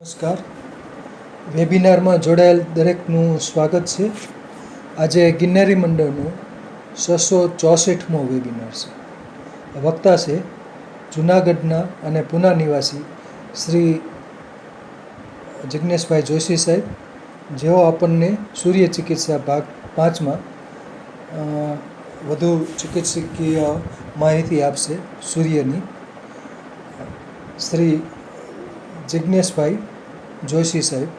નમસ્કાર. વેબિનારમાં જોડાયેલ દરેકનું સ્વાગત છે. આજે ગિરનારી મંડળનો 664મો વેબિનાર છે. વક્તા છે જૂનાગઢના અને પૂના નિવાસી શ્રી જિજ્ઞેશભાઈ જોશી સાહેબ, જેઓ આપણને સૂર્ય ચિકિત્સા ભાગ 5માં વધુ ચિકિત્સકીય માહિતી આપશે સૂર્યની. શ્રી જિજ્ઞેશભાઈ જોશી સાહેબ.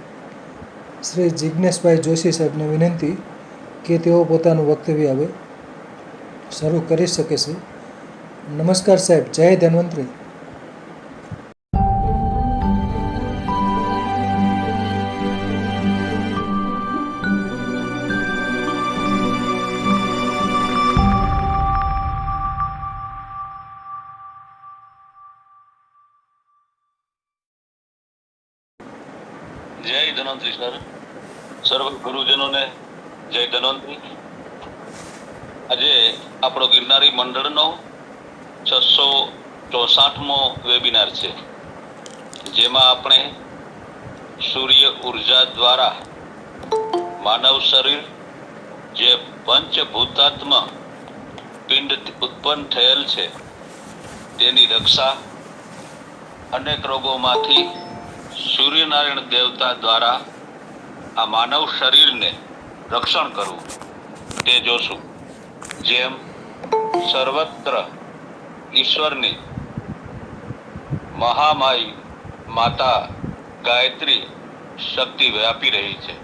શ્રી જિજ્ઞેશભાઈ જોશી સાહેબને વિનંતી કે તેઓ પોતાનું વક્તવ્ય હવે શરૂ કરી શકે છે. નમસ્કાર સાહેબ. જય ધન્વંતરી. જય ધન્વંતરી સર. સર્વ ગુરુજનોને જય ધન્વંતરી. આજે આપણો ગિરનારી મંડળનો 664મો વેબિનાર છે, જેમાં આપણે સૂર્ય ઉર્જા દ્વારા માનવ શરીર જે પંચભૂતાત્મ પિંડ ઉત્પન્ન થયેલ છે તેની રક્ષા, અનેક રોગોમાંથી સૂર્યનારાયણ દેવતા દ્વારા આ માનવ શરીરને રક્ષણ કરવું તે જોશું. જેમ સર્વત્ર ઈશ્વરની મહામાઈ માતા ગાયત્રી શક્તિ વ્યાપી રહી છે,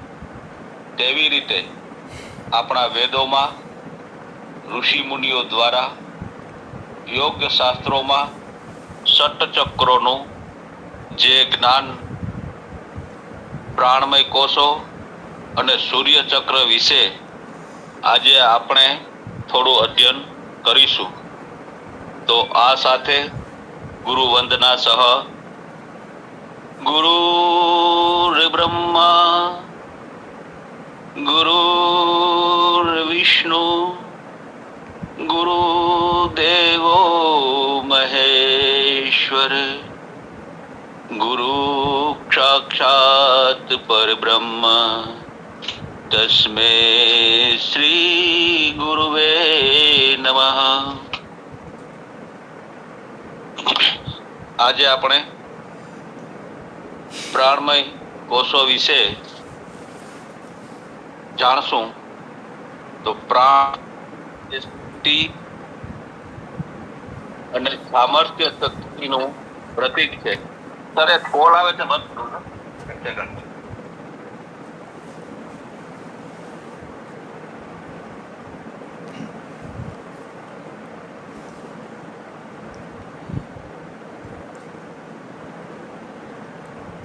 તેવી રીતે આપણા વેદોમાં ઋષિ મુનિઓ દ્વારા યોગ શાસ્ત્રોમાં ષટચક્રોનું જે જ્ઞાન પ્રાણમય કોષો અને સૂર્ય ચક્ર વિશે આજે આપણે થોડું અધ્યયન કરીશું. તો આ સાથે ગુરુ વંદના સહ ગુરુ બ્રહ્મા ગુરુ વિષ્ણુ ગુરુ દેવો મહેશ્વર ગુરુ સાક્ષાત પરબ્રહ્મ તસ્મે શ્રી ગુરુવે નમઃ. આજે આપણે પ્રાણમય કોષો વિશે જાણશું. તો પ્રાણ શક્તિ અને સામર્થ્ય શક્તિનું પ્રતીક છે. સરે કોલ આવે છે બંધ કરો.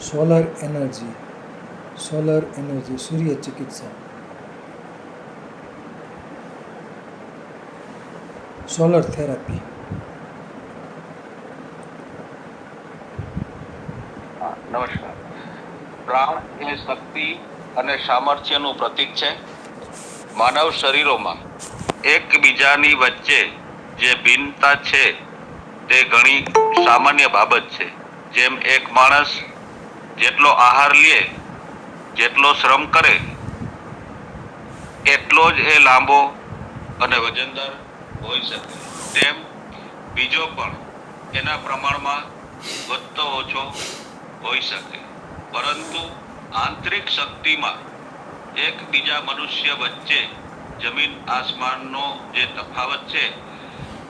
સોલર એનર્જી, સૂર્ય ચિકિત્સા. Solar therapy. નમસ્કાર. પ્રાણ એ શક્તિ અને સામર્થ્યનું પ્રતીક છે. માનવ શરીરોમાં એકબીજાની વચ્ચે જે ભિન્નતા છે તે ઘણી સામાન્ય બાબત છે. જેમ એક માણસ જેટલો આહાર લે, જેટલો શ્રમ કરે, એટલો જ એ લાંબો અને વજનદાર હોઈ શકે. તેમ બીજો પણ એના પ્રમાણમાં વધતો ઓછો હોઈ શકે. પરંતુ આંતરિક શક્તિમાં એકબીજા મનુષ્ય વચ્ચે જમીન આસમાનનો જે તફાવત છે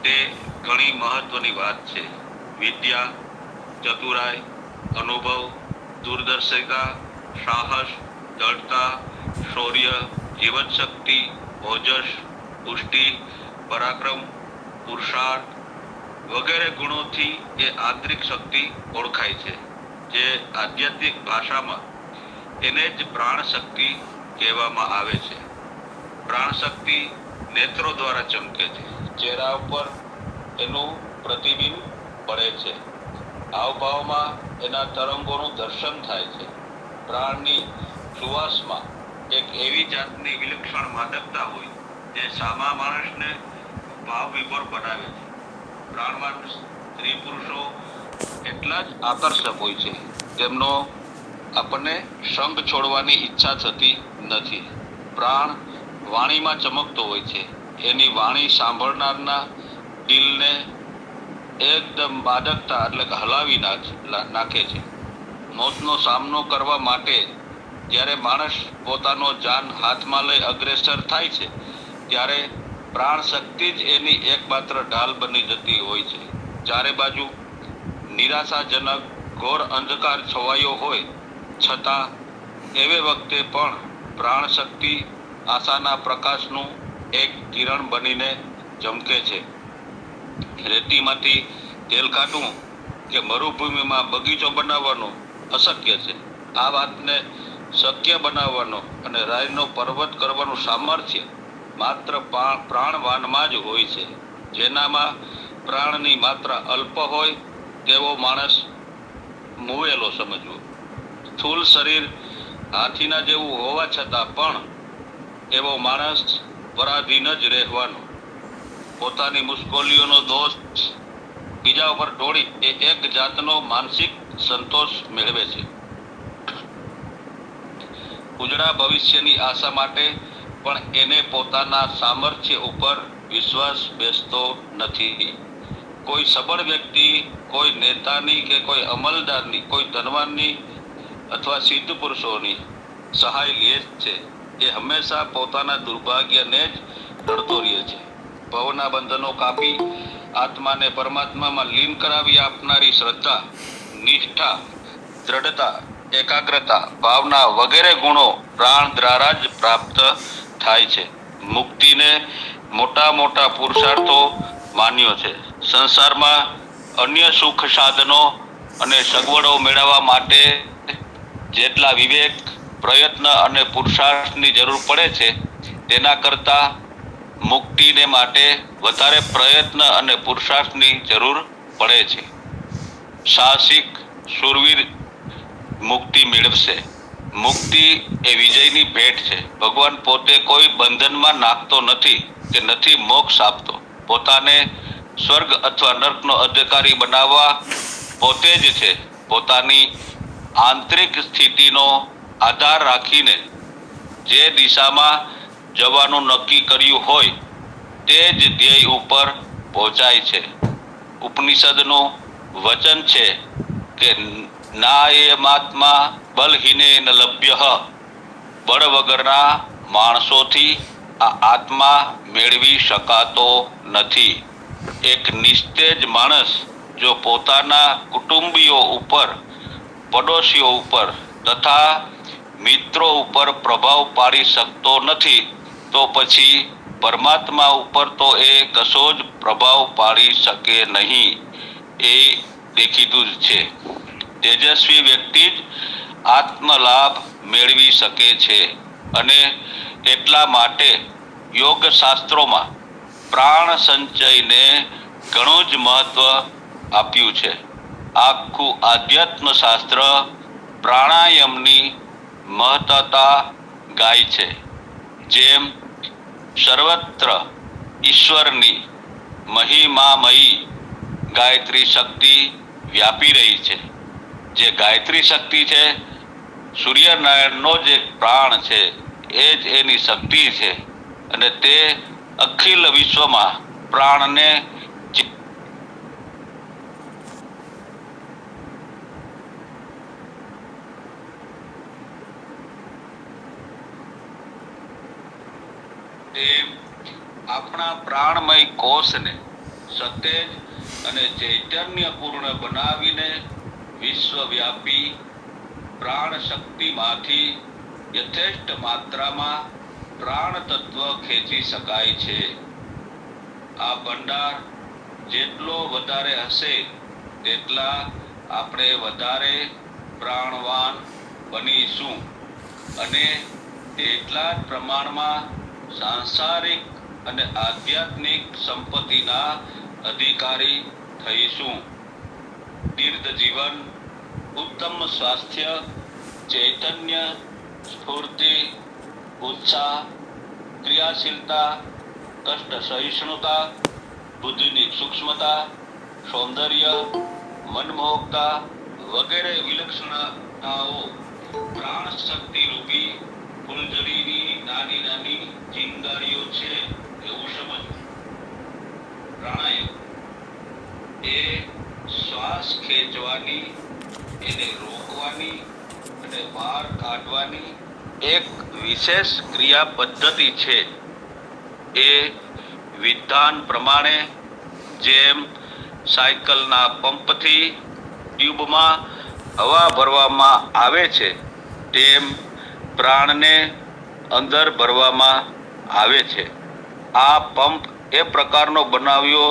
તે ઘણી મહત્વની વાત છે. વિદ્યા, ચતુરાઈ, અનુભવ, દૂરદર્શિતા, સાહસ, દૃઢતા, શૌર્ય, જીવનશક્તિ, ઓજસ, પુષ્ટિ, પરાક્રમ, પુરુષાર્થ વગેરે ગુણોથી એ આંતરિક શક્તિ ઓળખાય છે. જે આધ્યાત્મિક ભાષામાં એને જ પ્રાણ શક્તિ કહેવામાં આવે છે. પ્રાણ શક્તિ નેત્રો દ્વારા ચમકે છે. ચહેરા ઉપર એનું પ્રતિબિંબ પડે છે. હાવભાવમાં એના તરંગોનું દર્શન થાય છે. પ્રાણની સુવાસમાં એક એવી જાતની વિલક્ષણ માદકતા હોય જે સામા માણસને ભાવ વિભોર બનાવે છે. પ્રાણવાન સ્ત્રી પુરુષો એટલા જ આકર્ષક હોય છે. તેમનો આપણને સંગ છોડવાની ઈચ્છા થતી નથી. પ્રાણ વાણીમાં ચમકતો હોય છે. એની વાણી સાંભળનારના દિલને એકદમ બાધકતા એટલે કે હલાવી નાખે છે. મોતનો સામનો કરવા માટે જ્યારે માણસ પોતાનો જાન હાથમાં લઈ અગ્રેસર થાય છે, ત્યારે પ્રાણ શક્તિ જ એની એકમાત્ર ઢાલ બની જતી હોય છે. ચારે બાજુ નિરાશાજનક ઘોર અંધકાર છવાયો હોય છતાં એવે વખતે પણ પ્રાણ શક્તિ આશાના પ્રકાશનું એક કિરણ બનીને ચમકે છે. રેતીમાંથી તેલ કાઢવું કે મરુભૂમિમાં બગીચો બનાવવાનો અશક્ય છે. આ વાતને શક્ય બનાવવાનો અને રાયનો પર્વત કરવાનું સામર્થ્ય માત્ર પ્રાણવાનમાં જ હોય છે. જેનામાં પ્રાણની માત્રા અલ્પ હોય તેવો માણસ મુવેલો સમજવો. સ્થૂળ શરીર હાથીના જેવું હોવા છતાં પણ એવો માણસ પરાધીન જ રહેવાનો. પોતાની મુશ્કેલીઓનો દોષ બીજા ઉપર ઢોળી એ એક જાતનો માનસિક સંતોષ મેળવે છે. ઉજળા ભવિષ્યની આશા માટે પણ એને પોતાના સામર્થ્ય ઉપર વિશ્વાસ બેસતો નથી. કોઈ સબળ વ્યક્તિ, કોઈ નેતાની કે કોઈ અમલદારની, કોઈ ધનવાનની અથવા સિદ્ધ પુરુષોની સહાય લે છે એ હંમેશા પોતાના દુર્ભાગ્યને જ રડતો રહે છે. ભવના બંધનો કાપી આત્માને પરમાત્મામાં લીન કરાવી આપનારી શ્રદ્ધા, નિષ્ઠા, દ્રઢતા, એકાગ્રતા, ભાવના વગેરે ગુણો પ્રાણ દ્વારા જ પ્રાપ્ત થાય છે. મુક્તિને મોટા મોટા પુરુષાર્થો માન્યો છે. સંસારમાં અન્ય સુખ સાધનો અને સગવડો મેળવવા માટે જેટલા વિવેક, પ્રયત્ન અને પુરુષાર્થની જરૂર પડે છે, તેના કરતા મુક્તિને માટે વધારે પ્રયત્ન અને પુરુષાર્થની જરૂર પડે છે. સાહસિક શૂરવીર મુક્તિ મેળવશે. મુક્તિ એ વિજયની ભેટ છે. ભગવાન પોતે કોઈ બંધનમાં નાખતો નથી કે નથી મોક્ષ આપતો. પોતાને સ્વર્ગ અથવા નર્કનો અધિકારી બનાવવા પોતે જ છે. પોતાની આંતરિક સ્થિતિનો આધાર રાખીને જે દિશામાં જવાનું નક્કી કર્યું હોય તે જ ધ્યેય ઉપર પહોંચાય છે. ઉપનિષદનું વચન છે કે નાયમાત્મા બલહીને ન લભ્ય. બળ વગરના માણસોથી આ આત્મા મેળવી શકાતો નથી. એક નિસ્તેજ માણસ જો પોતાના કુટુંબીઓ ઉપર, પડોશીઓ ઉપર તથા મિત્રો ઉપર પ્રભાવ પાડી શકતો નથી, તો પછી પરમાત્મા ઉપર તો એ કશો જ પ્રભાવ પાડી શકે નહીં. એ દેખીતું જ છે. તેજસ્વી વ્યક્તિ જ આત્મલાભ મેળવી શકે છે. અને એટલા માટે યોગ શાસ્ત્રોમાં પ્રાણ સંચયને ઘણું જ મહત્વ આપ્યું છે. આખું આધ્યાત્મ શાસ્ત્ર પ્રાણાયામની મહત્તા ગાય છે. જેમ સર્વત્ર ઈશ્વરની મહિમામયી ગાયત્રી શક્તિ વ્યાપી રહી છે. જે ગાયત્રી શક્તિ છે, સૂર્યનારાયણનો જે પ્રાણ છે, એ જ એની શક્તિ છે. અને તે અખિલ વિશ્વમાં પ્રાણને આપણા પ્રાણમય કોષને સતેજ અને ચૈતન્યપૂર્ણ બનાવીને વિશ્વવ્યાપી પ્રાણ શક્તિમાંથી યથેષ્ટ માત્રામાં પ્રાણ તત્વ ખેંચી શકાય છે. આ ભંડાર જેટલો વધારે હશે તેટલા આપણે વધારે પ્રાણવાન બનીશું અને તેટલા જ પ્રમાણમાં સાંસારિક અને આધ્યાત્મિક સંપત્તિના અધિકારી થઈશું. દીર્ઘ જીવન, ઉત્તમ સ્વાસ્થ્ય, ચૈતન્ય, સ્ફૂર્તિ, ઉત્સાહ, ક્રિયાશીલતા, કષ્ટ સહિષ્ણુતા, બુદ્ધિની સૂક્ષ્મતા, સૌંદર્ય, મનમોહકતા વગેરે વિલક્ષણતાઓ શક્તિ રૂપી ફૂલઝડીની નાની નાની ચિંગારીઓ છે એવું સમજવું. પ્રાણાયામ એ શ્વાસ ખેંચવાની, એને રોકવાની અને બહાર કાઢવાની એક વિશેષ ક્રિયા પદ્ધતિ છે. એ વિધાન પ્રમાણે જેમ સાયકલના પંપથી ટ્યુબમાં હવા ભરવામાં આવે છે તેમ પ્રાણને અંદર ભરવામાં આવે છે. આ પંપ એ પ્રકારનો બનાવ્યો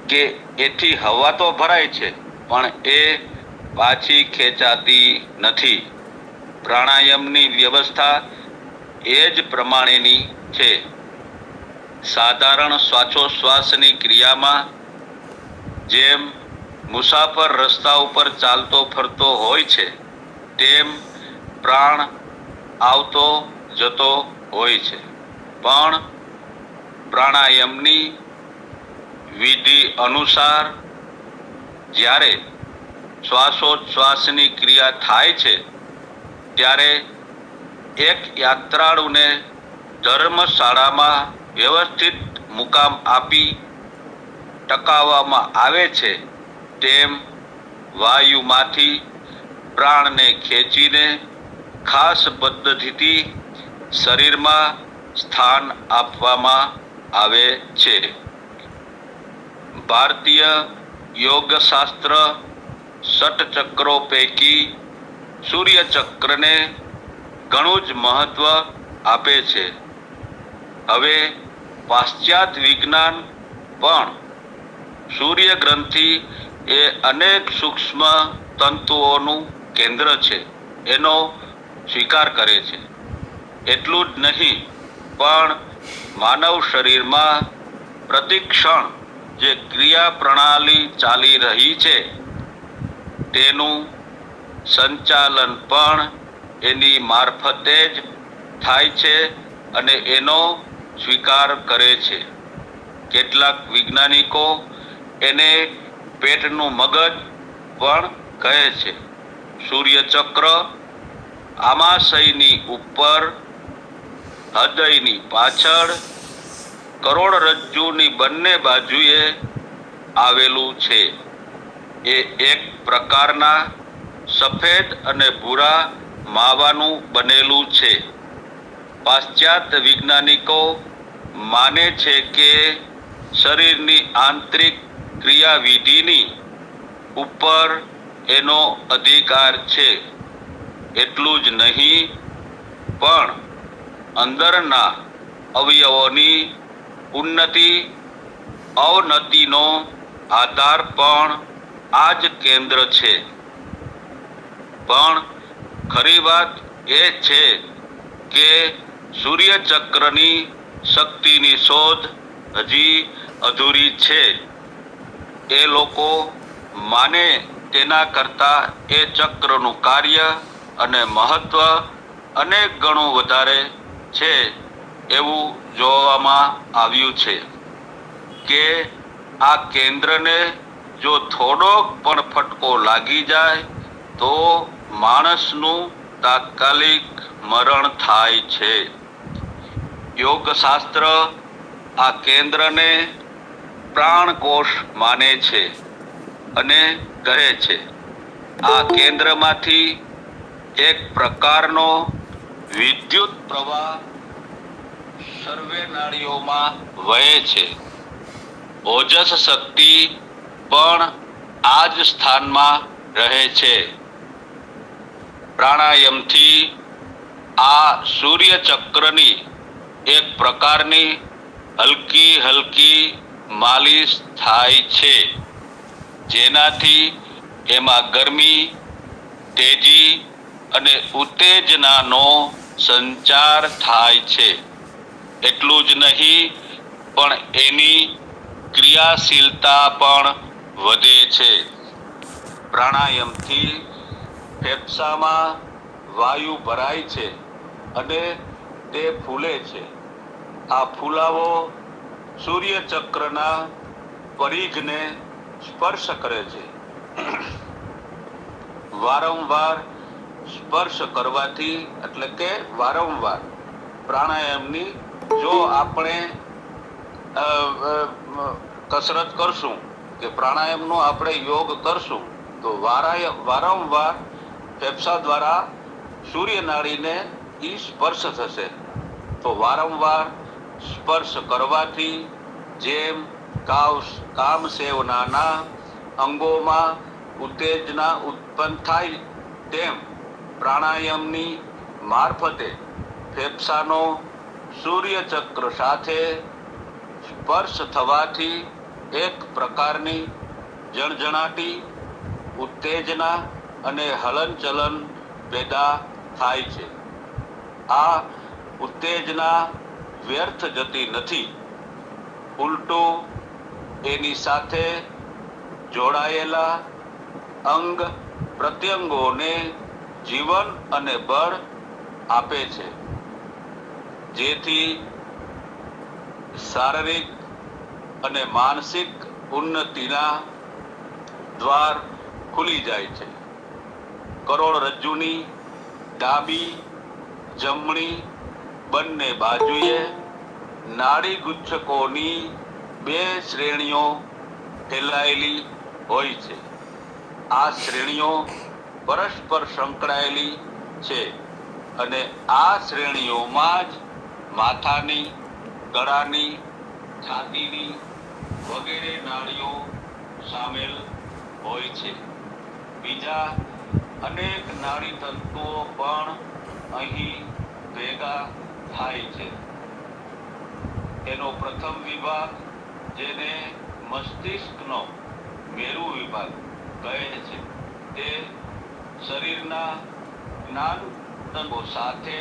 કે એથી હવા તો ભરાય છે પણ એ પાછી ખેંચાતી નથી. પ્રાણાયામની વ્યવસ્થા એ જ પ્રમાણેની છે. સાધારણ શ્વાસોશ્વાસની ક્રિયામાં જેમ મુસાફર રસ્તા ઉપર ચાલતો ફરતો હોય છે તેમ પ્રાણ આવતો જતો હોય છે. પણ પ્રાણાયામની વિધિ અનુસાર જ્યારે શ્વાસોચ્છ્વાસની ક્રિયા થાય છે ત્યારે એક યાત્રાળુને ધર્મશાળામાં વ્યવસ્થિત મુકામ આપી ટકાવવામાં આવે છે તેમ વાયુમાંથી પ્રાણને ખેંચીને ખાસ પદ્ધતિથી શરીરમાં સ્થાન આપવામાં આવે છે. ભારતીય યોગશાસ્ત્ર ષટચક્રો પૈકી સૂર્યચક્રને ઘણું જ મહત્વ આપે છે. હવે પાશ્ચાત્ય વિજ્ઞાન પણ સૂર્યગ્રંથિ એ અનેક સૂક્ષ્મ તંતુઓનું કેન્દ્ર છે એનો સ્વીકાર કરે છે. એટલું જ નહીં પણ માનવ શરીરમાં પ્રતિક્ષણ જે ક્રિયા પ્રણાલી ચાલી રહી છે તેનું સંચાલન પણ એની મારફતે જ થાય છે અને એનો સ્વીકાર કરે છે. કેટલાક વૈજ્ઞાનિકો એને પેટનું મગજ પણ કહે છે. સૂર્યચક્ર આમાશયની ઉપર, હૃદયની પાછળ, કરોડરજ્જુની બંને બાજુએ આવેલું છે. એ એક પ્રકારના સફેદ અને ભૂરા માવાનું બનેલું છે. પાશ્ચાત્ય વૈજ્ઞાનિકો માને છે કે શરીરની આંતરિક ક્રિયાવિધિની ઉપર એનો અધિકાર છે. એટલું જ નહીં પણ અંદરના અવયવોની ઉન્નતિ અવનતિનો આધાર પણ આ જ કેન્દ્ર છે. પણ ખરી વાત એ છે કે સૂર્યચક્રની શક્તિની શોધ હજી અધૂરી છે. એ લોકો માને તેના કરતાં એ ચક્રનું કાર્ય અને મહત્વ અનેક ગણું વધારે છે એવું જોવામાં આવ્યું છે કે આ કેન્દ્રને જો થોડોક પણ ફટકો લાગી જાય તો માણસનું તાત્કાલિક મરણ થાય છે. યોગશાસ્ત્ર આ કેન્દ્રને પ્રાણકોશ માને છે અને કહે છે આ કેન્દ્રમાંથી એક પ્રકારનો વિદ્યુત પ્રવાહ સર્વે નાડીઓમાં વહે છે. ઓજસ શક્તિ પણ આ જ સ્થાનમાં રહે છે. પ્રાણાયામથી આ સૂર્યચક્રની એક પ્રકારની હલકી હલકી માલિશ થાય છે જેનાથી એમાં ગરમી, તેજી અને ઉત્તેજનાનો સંચાર થાય છે. એટલું જ નહીં પણ એની ક્રિયાશીલતા પણ વધે છે. પ્રાણાયામથી ફેફસામાં વાયુ ભરાય છે અને તે ફૂલે છે. આ ફૂલાવો સૂર્યચક્રના પરિઘને સ્પર્શ કરે છે. વારંવાર સ્પર્શ કરવાથી એટલે કે વારંવાર પ્રાણાયામની જો આપણે અ, અ, કસરત કરશું કે પ્રાણાયામનો આપણે યોગ કરશું તો વારંવાર ફેફસા દ્વારા સૂર્ય નાડીને ઈ સ્પર્શ થશે. તો વારંવાર સ્પર્શ કરવાથી જેમ કામસેવનાના અંગોમાં ઉત્તેજના ઉત્પન્ન થાય તેમ પ્રાણાયામની મારફતે ફેફસાનો સૂર્યચક્ર સાથે સ્પર્શ થવાથી એક પ્રકારની જણજણાટી ઉત્તેજના અને હલનચલન પેદા થાય છે. આ ઉત્તેજના વ્યર્થ જતી નથી, ઉલટું એની સાથે જોડાયેલા અંગ પ્રત્યંગોને જીવન અને બળ આપે છે, જેથી શારીરિક અને માનસિક ઉન્નતિના દ્વાર ખુલી જાય છે. કરોડરજ્જુની ડાબી જમણી બંને બાજુએ નાડી ગુચ્છકોની 2 શ્રેણીઓ ફેલાયેલી હોય છે. આ શ્રેણીઓ પરસ્પર સંકળાયેલી છે અને આ શ્રેણીઓમાં જ માથાની, ગળાની, છાતીની વગેરે નાડીઓ સામેલ હોય છે. બીજા અનેક નાડી તંતુઓ પણ અહીં ભેગા થાય છે. એનો પ્રથમ વિભાગ, જેને મસ્તિષ્કનો મેરુ વિભાગ કહે છે, તે શરીરના જ્ઞાન તંતુઓ સાથે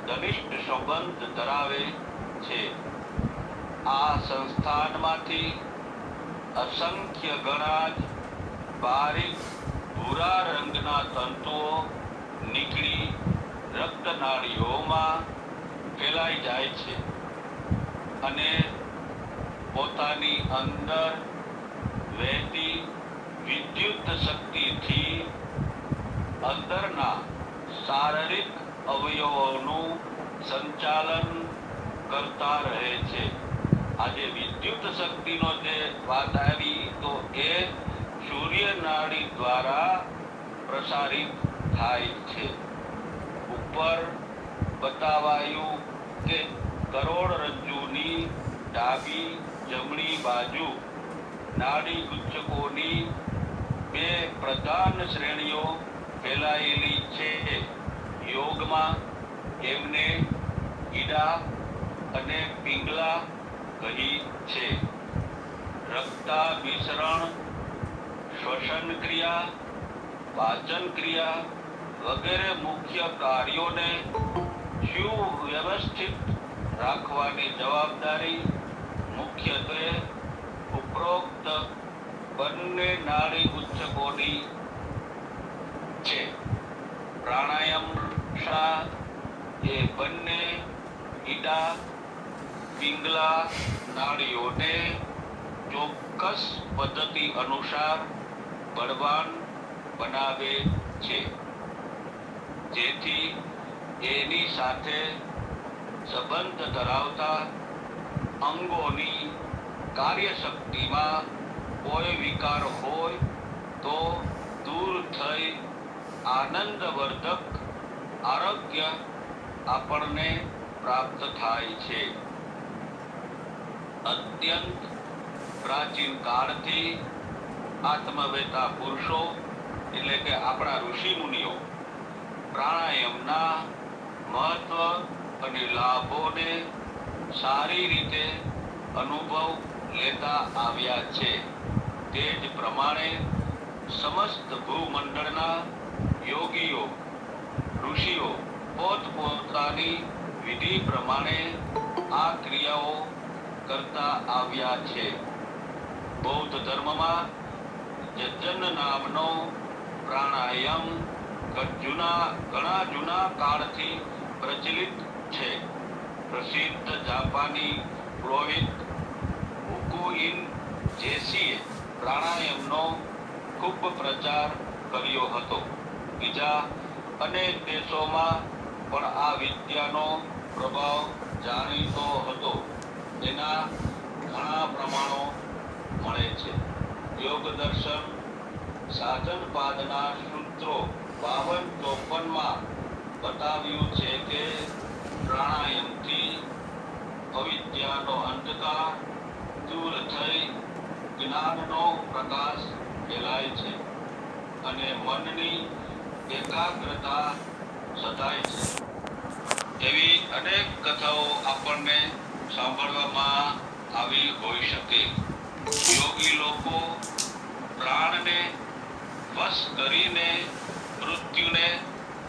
ઘનિષ્ઠ સંબંધ ધરાવે છે. આ સંસ્થાનમાંથી અસંખ્ય ગણા જ બારીક ભૂરા રંગના તંતુઓ નીકળી રક્તનાળીઓમાં ફેલાઈ જાય છે અને પોતાની અંદર વહેતી વિદ્યુત શક્તિથી અંદરના શારીરિક અવયવોનું સંચાલન કરતા રહે છે. આજે વિદ્યુત શક્તિનો જે વાત આવી તો એ સૂર્ય નાડી દ્વારા પ્રસારિત થાય છે. ઉપર બતાવાયું કે કરોડરજ્જુની ડાબી જમણી બાજુ નાડી ગુચ્છકોની 2 પ્રધાન શ્રેણીઓ ફેલાયેલી છે. યોગમાં એમને ઈડા અને પિંગલા કહી છે. રક્તાભિસરણ, શ્વસન ક્રિયા, પાચન ક્રિયા વગેરે મુખ્ય કાર્યોને સુવ્યવસ્થિત રાખવાની જવાબદારી મુખ્યત્વે ઉપરોક્ત બંને નાડી ગુચ્છકોની છે. પ્રાણાયામ એ બંને ઈડા પિંગલા નાડીઓને ચોક્કસ પદ્ધતિ અનુસાર બળવાન બનાવે છે, જેથી એની સાથે સંબંધ ધરાવતા અંગોની કાર્યશક્તિમાં કોઈ વિકાર હોય તો દૂર થઈ આનંદવર્ધક આરોગ્ય આપણને પ્રાપ્ત થાય છે. અત્યંત પ્રાચીન કાળથી આત્મવેતા પુરુષો એટલે કે આપણા ઋષિ મુનિઓ પ્રાણાયામના મહત્વ અને લાભોને સારી રીતે અનુભવ લેતા આવ્યા છે. તે જ પ્રમાણે સમસ્ત ભૂમંડળના યોગીઓ ઋષિઓ પોતપોતાની વિધિ પ્રમાણે આ ક્રિયાઓ કરતા આવ્યા છે. બૌદ્ધ ધર્મમાં યજ્ઞ નામનો પ્રાણાયામ ઘણા જૂના કાળથી પ્રચલિત છે. પ્રસિદ્ધ જાપાની પુરોહિત હુકુઇન જેસીએ પ્રાણાયામનો ખૂબ પ્રચાર કર્યો હતો. બીજા અનેક દેશોમાં પણ આ વિદ્યાનો પ્રભાવ જાણીતો હતો. એના ઘણા પ્રમાણો મળે છે. યોગ દર્શન સાધનપાદના સૂત્રો 52-54માં બતાવ્યું છે કે પ્રાણાયામથી અવિદ્યાનો અંધકાર દૂર થઈ જ્ઞાનનો પ્રકાશ ફેલાય છે અને મનની એકાગ્રતા સધાય છે. એવી અનેક કથાઓ આપણને સાંભળવામાં આવી હોઈ શકે. યોગી લોકો પ્રાણને વશ કરીને મૃત્યુને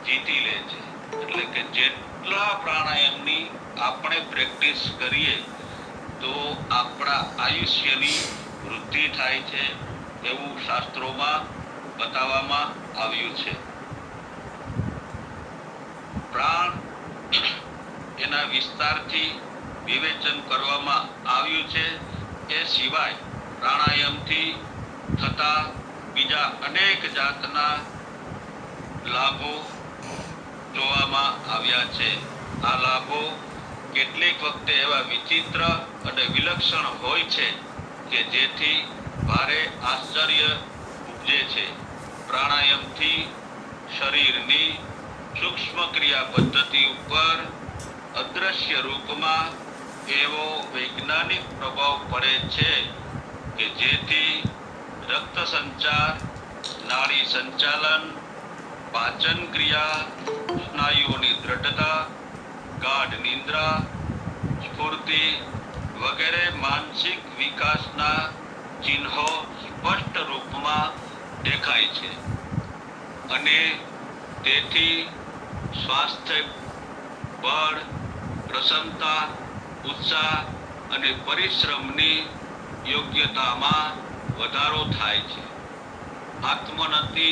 જીતી લે છે. એટલે કે જેટલા પ્રાણાયામની આપણે પ્રેક્ટિસ કરીએ તો આપણા આયુષ્યની વૃદ્ધિ થાય છે એવું શાસ્ત્રોમાં બતાવવામાં આવ્યું છે. પ્રાણ એના વિસ્તારથી વિવેચન કરવામાં આવ્યું છે. એ સિવાય પ્રાણાયામથી થતા બીજા અનેક જાતના લાભો જોવામાં આવ્યા છે. આ લાભો કેટલીક વખતે એવા વિચિત્ર અને વિલક્ષણ હોય છે કે જેથી ભારે આશ્ચર્ય ઉપજે છે. પ્રાણાયામથી શરીરની સૂક્ષ્મ ક્રિયા પદ્ધતિ ઉપર અદ્રશ્ય રૂપમાં એવો વૈજ્ઞાનિક પ્રભાવ પડે છે કે જેથી રક્ત સંચાર, નાડી સંચાલન, પાચન ક્રિયા, સ્નાયુઓની દ્રઢતા, ગાઢ નિંદ્રા, સ્ફૂર્તિ વગેરે માનસિક વિકાસના ચિહ્નો સ્પષ્ટ રૂપમાં દેખાય છે અને તેથી સ્વાસ્થ્ય, બળ, પ્રસન્નતા, ઉત્સાહ અને પરિશ્રમની યોગ્યતામાં વધારો થાય છે. આત્મોન્નતિ,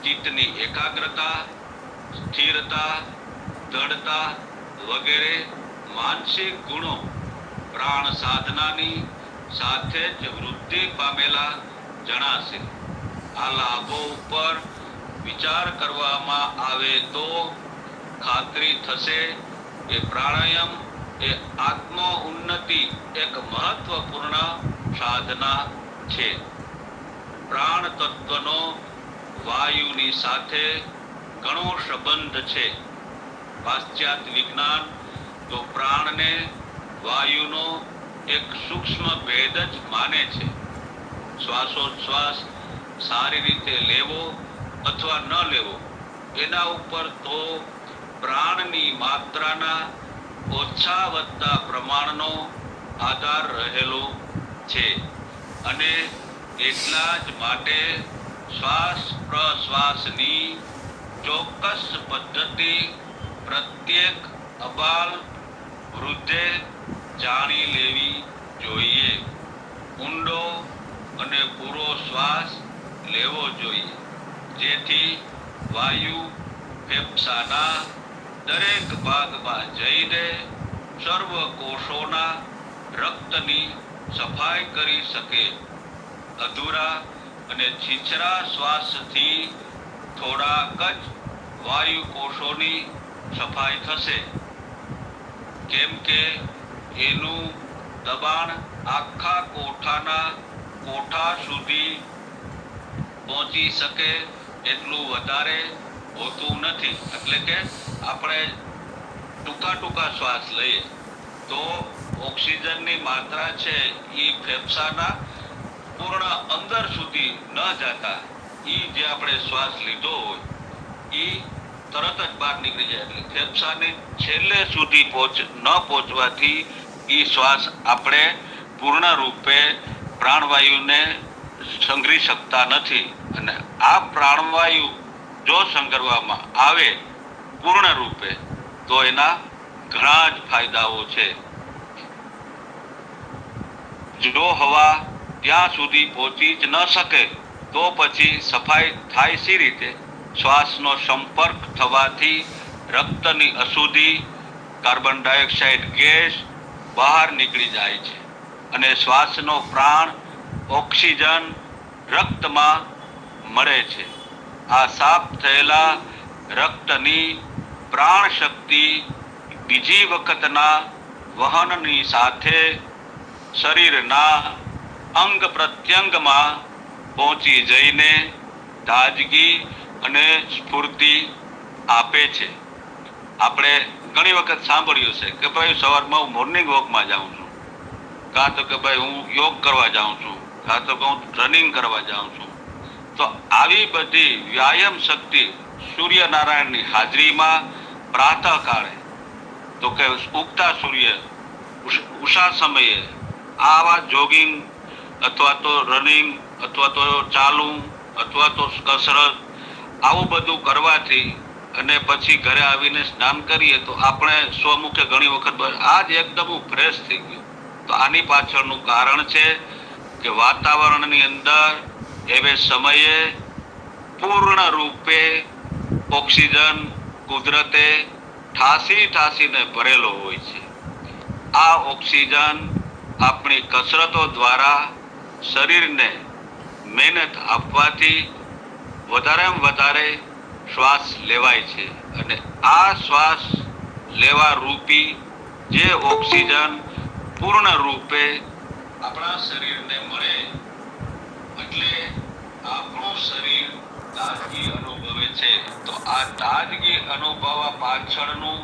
ચિત્તની એકાગ્રતા, સ્થિરતા, દૃઢતા વગેરે માનસિક ગુણો પ્રાણ સાધનાની સાથે જ વૃદ્ધિ પામેલા જણાશે. આ લાભો ઉપર વિચાર કરવામાં આવે તો ખાતરી થશે કે પ્રાણાયામ એ આત્મ ઉન્નતિ એક મહત્વપૂર્ણ સાધના છે. પ્રાણ તત્વનો વાયુની સાથે ઘણો સંબંધ છે. પાશ્ચાત્ય વિજ્ઞાન તો પ્રાણને વાયુનો એક સૂક્ષ્મ ભેદ જ માને છે. શ્વાસોચ્છ્વાસ સારી રીતે લેવો અથવા ન લેવો એના ઉપર તો પ્રાણની માત્રાના ઓછા વધતા પ્રમાણનો આધાર રહેલો છે અને એટલા જ માટે શ્વાસ પ્રશ્વાસની ચોક્કસ પદ્ધતિ પ્રત્યેક અબાલ વૃદ્ધે જાણી લેવી જોઈએ. ઊંડો અને પૂરો શ્વાસ લેવો જોઈએ જેથી વાયુ ફેફસાના દરેક ભાગમાં જઈને સર્વ કોષોના રક્તની સફાઈ કરી શકે. અધૂરા અને છીછરા શ્વાસથી થોડાક જ વાયુ કોષોની સફાઈ થશે કેમ કે એનું દબાણ આખા કોઠા સુધી પહોંચી શકે એટલું વધારે હોતું નથી. એટલે કે આપણે ટૂંકા શ્વાસ લઈએ તો ઓક્સિજનની માત્રા છે એ ફેફસાના પૂર્ણ અંદર સુધી ન જતા એ જે આપણે શ્વાસ લીધો હોય એ તરત જ બહાર નીકળી જાય. એટલે ફેફસાની છેલ્લે સુધી ન પહોંચવાથી એ શ્વાસ આપણે પૂર્ણ રૂપે પ્રાણવાયુને સંઘરી શકતા નથી અને આ પ્રાણવાયુ જો સંઘરવામાં આવે પૂર્ણ રૂપે તો એના ઘણા જ ફાયદાઓ છે. જો હવા ત્યાં સુધી પહોંચી જ ન શકે તો પછી સફાઈ થાય સી રીતે? શ્વાસનો સંપર્ક થવાથી રક્તની અશુદ્ધિ, કાર્બન ડાયોક્સાઇડ ગેસ બહાર નીકળી જાય છે અને શ્વાસનો પ્રાણ ઓક્સિજન રક્તમાં મળે છે. આ સાફ થયેલા રક્તની પ્રાણ શક્તિ બીજી વખતના વહનની સાથે શરીરના અંગ પ્રત્યંગમાં પહોંચી જઈને તાજગી અને સ્ફૂર્તિ આપે છે. આપણે ઘણી વખત સાંભળ્યું છે કે ભાઈ સવારમાં હું મોર્નિંગ વોકમાં જાઉં છું, કાં તો કે ભાઈ હું યોગ કરવા જાઉં છું, કાં તો કે હું રનિંગ કરવા જાઉં છું. તો આવી બધી વ્યાયામ શક્તિ સૂર્યનારાયણની હાજરીમાં પ્રાતઃકાળે તો કે ઉગતા સૂર્ય ઉષા સમયે આવા જોગિંગ અથવા તો રનિંગ અથવા તો ચાલવું અથવા તો કસરત આવું બધું કરવાથી અને પછી ઘરે આવીને સ્નાન કરીએ તો આપણે સ્વમુખે ઘણી વખત આજ એકદમ હું ફ્રેશ થઈ ગયો. તો આની પાછળનું કારણ છે કે વાતાવરણની અંદર એવે સમયે પૂર્ણ રૂપે ઓક્સિજન કુદરતે ઠાસીને ભરેલો હોય છે. આ ઓક્સિજન આપણી કસરતો દ્વારા શરીરને મહેનત આપવાથી વધારેમાં વધારે શ્વાસ લેવાય છે અને આ શ્વાસ લેવા રૂપી જે ઓક્સિજન પૂર્ણ રૂપે આપણા શરીરને મળે એટલે આપણું શરીર તાજગી અનુભવે છે. તો આ તાજગી અનુભવવા પાછળનું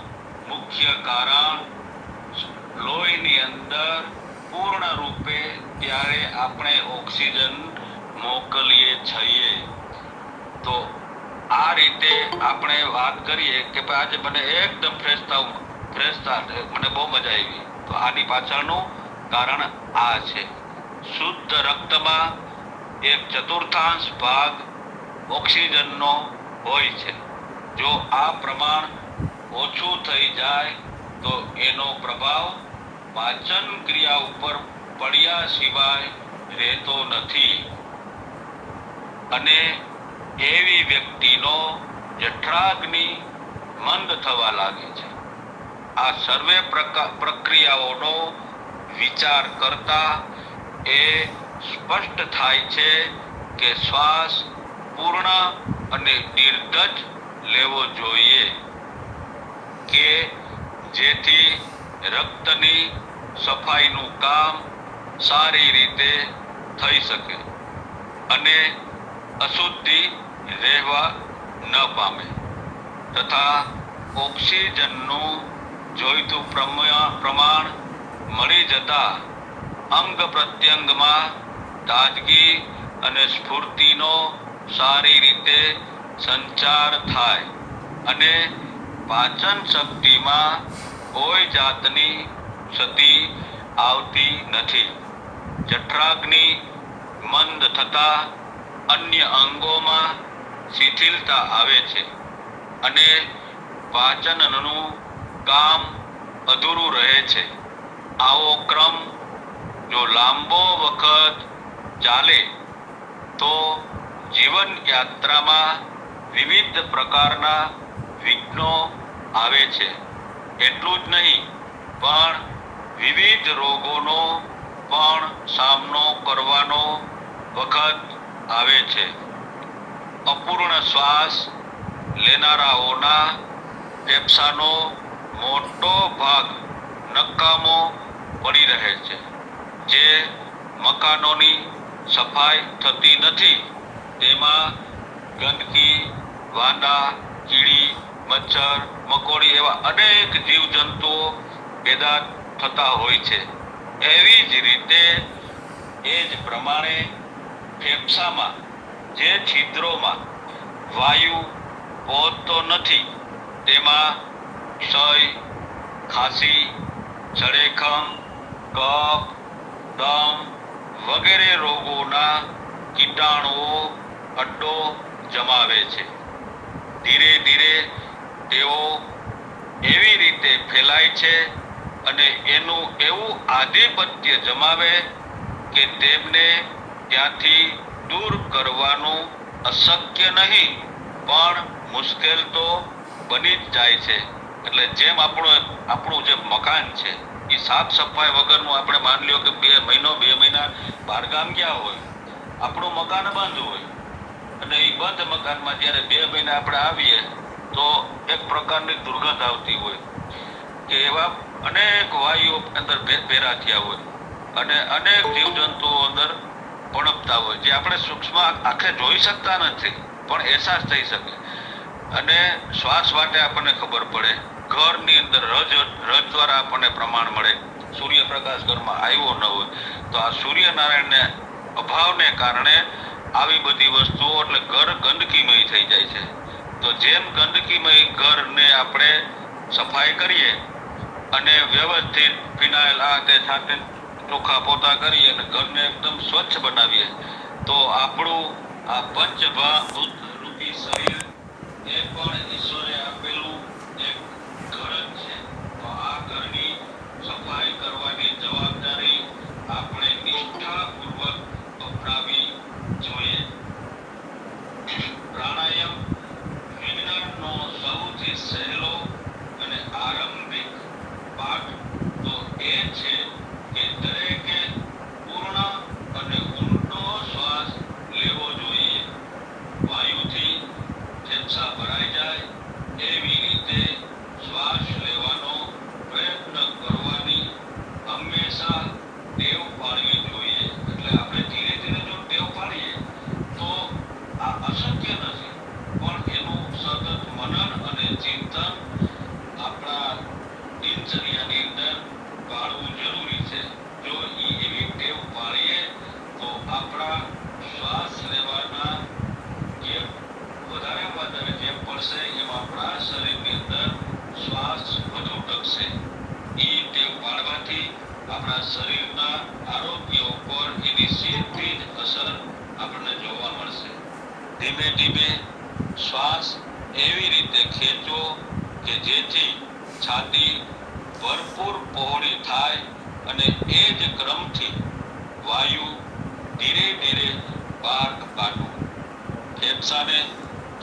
મુખ્ય કારણ લોહીની અંદર પૂર્ણ રૂપે ત્યારે આપણે ઓક્સિજન મોકલીએ છીએ. તો આ રીતે આપણે વાત કરીએ કે આજે મને એકદમ ફ્રેશ મને બહુ મજા આવી. તો આની પાછળનું કારણ આ છે. શુદ્ધ રક્તમાં 1/4 ભાગ ઓક્સિજનનો હોય છે. જો આ પ્રમાણ ઓછું થઈ જાય તો એનો પ્રભાવ પાચન ક્રિયા ઉપર પડ્યા સિવાય રહેતો નથી અને એવી વ્યક્તિનો જઠરાગ્નિ મંદ થવા લાગે છે. આ સર્વે પ્રક્રિયાઓનો વિચાર કરતા એ સ્પષ્ટ થાય છે કે શ્વાસ પૂર્ણ અને નિર્ધજ લેવો જોઈએ કે જેથી રક્તની સફાઈનું કામ સારી રીતે થઈ શકે અને અશુદ્ધિ રહેવા ન પામે તથા ઓક્સિજનનું જોઈતું પ્રમાણ મળી જતા અંગ પ્રત્યંગમાં તાજગી અને સ્ફૂર્તિનો સારી રીતે સંચાર થાય અને પાચન શક્તિમાં કોઈ જાતની ક્ષતિ આવતી નથી. જઠરાગ્નિ મંદ થતા અન્ય અંગોમાં શિથિલતા આવે છે અને પાચનનું કામ અધૂરું રહે છે. આવો ક્રમ જો લાંબો વખત ચાલે તો જીવન યાત્રામાં વિવિધ પ્રકારના વિઘ્નો આવે છે. એટલું જ નહીં પણ વિવિધ રોગોનો પણ સામનો કરવાનો વખત આવે છે. અપૂર્ણ શ્વાસ લેનારાઓના ફેફસાનો મોટો ભાગ નકામો પડી રહે છે. જે મકાનોની સફાઈ થતી નથી તેમાં ગંદકી, વાંદા, કીડી, મચ્છર, મકોડી એવા અનેક જીવજંતુઓ પેદા થતા હોય છે. એવી જ રીતે એ જ પ્રમાણે ફેફસામાં જે છિદ્રોમાં વાયુ પહોંચતો નથી તેમાં ક્ષય, ખાંસી, જળેખમ, કફ, દમ વગેરે રોગોના કીટાણુઓ અડ્ડો જમાવે છે. ધીરે ધીરે તેઓ એવી રીતે ફેલાય છે અને એનું એવું આધિપત્ય જમાવે કે તેમને ત્યાંથી દૂર કરવાનું અશક્ય નહીં પણ મુશ્કેલ તો બની જ જાય છે. એટલે જેમ આપણું જે મકાન છે એ સાફ સફાઈ વગરનું આપણે માની લ્યો કે 2 મહિના બહારગામ ગયા હોય, આપણું મકાન બંધ હોય અને એ બંધ મકાનમાં જ્યારે 2 મહિના આપણે આવીએ તો એક પ્રકારની દુર્ગંધ આવતી હોય કે એવા અનેક વાયુઓ અંદર ભેરા થયા હોય અને અનેક જીવજંતુઓ અંદર પણપતા હોય જે આપણે સૂક્ષ્મ આંખે જોઈ શકતા નથી પણ અહેસાસ થઈ શકે. અને શ્વાસ માટે આપણને ખબર પડે, ઘરની અંદર રજ દ્વારા આપણને પ્રમાણ મળે. સૂર્યપ્રકાશ ઘરમાં આવ્યો ન હોય તો આ સૂર્યનારાયણને અભાવને કારણે આવી બધી વસ્તુઓ એટલે ઘર ગંદકીમય થઈ જાય છે. તો જેમ ગંદકીમય ઘરને આપણે સફાઈ કરીએ અને વ્યવસ્થિત ફિનાઇલ આ તે સાથે ચોખ્ખા પોતા કરીએ અને ઘરને એકદમ સ્વચ્છ બનાવીએ તો આપણું આ પંચભૂત રૂપી શરીર એ પણ ઈશ્વરે આપેલું એક ઘર જ છે. તો આ ઘરની સફાઈ કરવાની જવાબદારી આપણે નિષ્ઠાપૂર્વક અપનાવી જોઈએ. પ્રાણાયામ વિજ્ઞાનનો સૌથી સહેલો અને આરંભિક પાઠ તો એ છે કે દરેકે પૂર્ણ અને ઊંડો શ્વાસ લેવો જોઈએ. વાયુથી ફેફસા ભરાઈ જાય એવી રીતે શ્વાસ લેવાનો પ્રયત્ન કરવાની હંમેશા ટેવ પાડવી જોઈએ. એટલે આપણે ધીરે ધીરે જો ટેવ પાડીએ તો આ અશક્ય નથી પણ એનું સતત મનન અને ચિંતન આપણા દિનચર્યાની અંદર પાડવું જરૂરી છે. જો એવી ટેવ પાડીએ તો આપણા શ્વાસ લેવાના જે વધારે જેમ પડશે એમ આપણા શરીરની અંદર શ્વાસ વધુ ટકશે. એ ટેવ પાડવાથી આપણા શરીરના આરોગ્ય ઉપર એની સીધી જ અસર આપણને જોવા મળશે. ધીમે ધીમે શ્વાસ એવી રીતે ખેંચો કે જેથી છાતી ભરપૂર પહોળી થાય અને એ જ ક્રમથી વાયુ ધીરે ધીરે બહાર કાઢવું. ફેફસાને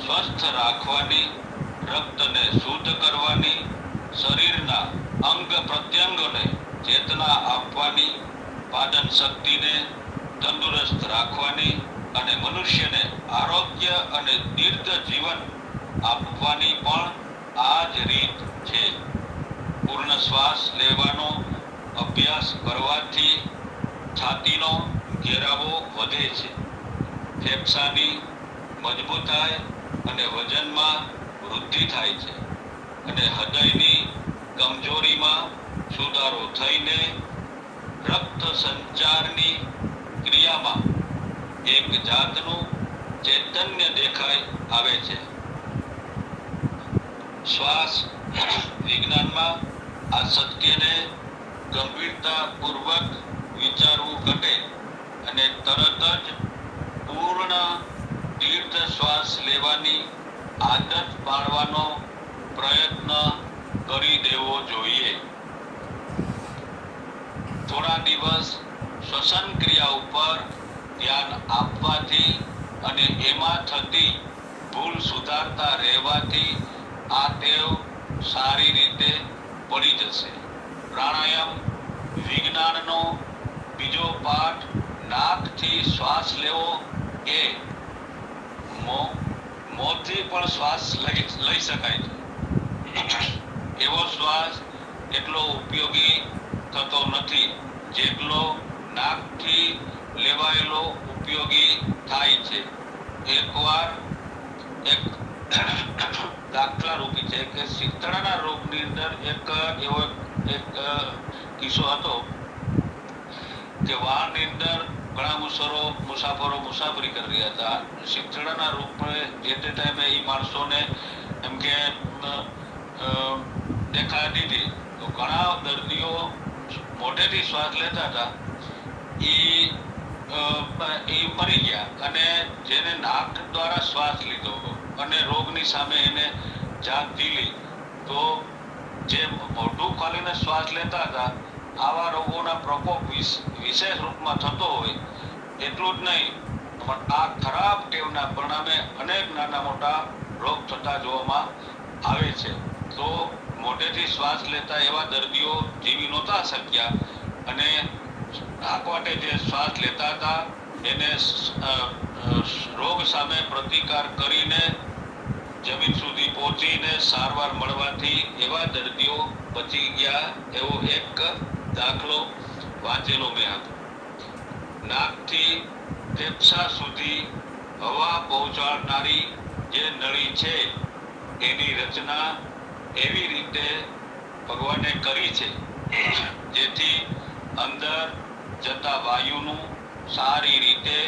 સ્વસ્થ રાખવાની, રક્તને શુદ્ધ કરવાની, શરીરના અંગ પ્રત્યંગોને ચેતના આપવાની, પાચન શક્તિને તંદુરસ્ત રાખવાની અને મનુષ્યને આરોગ્ય અને દીર્ઘ જીવન આપવાની પણ આ જ રીત છે. પૂર્ણ શ્વાસ લેવાનો અભ્યાસ કરવાથી છાતીનો ઘેરાવો વધે છે, ફેફસાની મજબૂતાઈ અને વજનમાં વૃદ્ધિ થાય છે અને હૃદયની કમજોરીમાં સુધારો થઈને રક્ત સંચારની ક્રિયામાં એક જાતનું ચૈતન્ય દેખાઈ આવે છે. શ્વાસ વિજ્ઞાનમાં આ સત્યને ગંભીરતાપૂર્વક વિચારવું ઘટે અને તરત જ પૂર્ણ દીર્ઘ શ્વાસ લેવાની આદત પાડવાનો પ્રયત્ન કરી દેવો જોઈએ. થોડા દિવસ શ્વસન ક્રિયા ઉપર ધ્યાન આપવાથી અને એમાં થતી ભૂલ સુધારતા રહેવાથી આ ટેવ સારી રીતે પડી જશે. પ્રાણાયામ વિજ્ઞાનનો બીજો પાઠ નાકથી શ્વાસ લેવો એ મોંથી પણ શ્વાસ લઈ શકાય છે. એવો શ્વાસ એટલો ઉપયોગી થતો નથી જેટલો નાકથી લેવાયેલો ઉપયોગી થાય છે. એકવાર એક દાખલા રૂપી છે કે શીતળાના રોગની અંદર એવો એક કિસ્સો હતો કે વાહનની અંદર ઘણા મુસાફરો મુસાફરી કરી રહ્યા હતા. શીતળાના રોગને જે તે ટાઈમે એ માણસોને એમ કે દેખાઈ દીધી તો ઘણા દર્દીઓ મોઢેથી શ્વાસ લેતા હતા એ મરી ગયા અને જેને નાક દ્વારા શ્વાસ લીધો અને રોગની સામે એને જાત દીલી તો જે મોઢું ખોલીને શ્વાસ લેતા હતા આવા રોગોના પ્રકોપ વિશેષ રૂપમાં થતો હોય. એટલું જ નહીં પણ આ ખરાબ ટેવના પરિણામે અનેક નાના મોટા રોગ થતા જોવામાં આવે છે. તો મોઢેથી શ્વાસ લેતા એવા દર્દીઓ જીવી નહોતા શક્યા અને હાકવાટે જે શ્વાસ લેતા હતા એને રોગ સામે પ્રતિકાર કરીને જમીન સુધી પહોંચીને સારવાર મળવાથી એવા દર્દીઓ બચી ગયા એવો એક દાખલો વાંચેલો મેં હતો. નાકથી ફેફસા સુધી હવા પહોંચાડનારી જે નળી છે એની રચના એવી રીતે ભગવાને કરી છે જેથી અંદર જતા વાયુનું સારી રીતે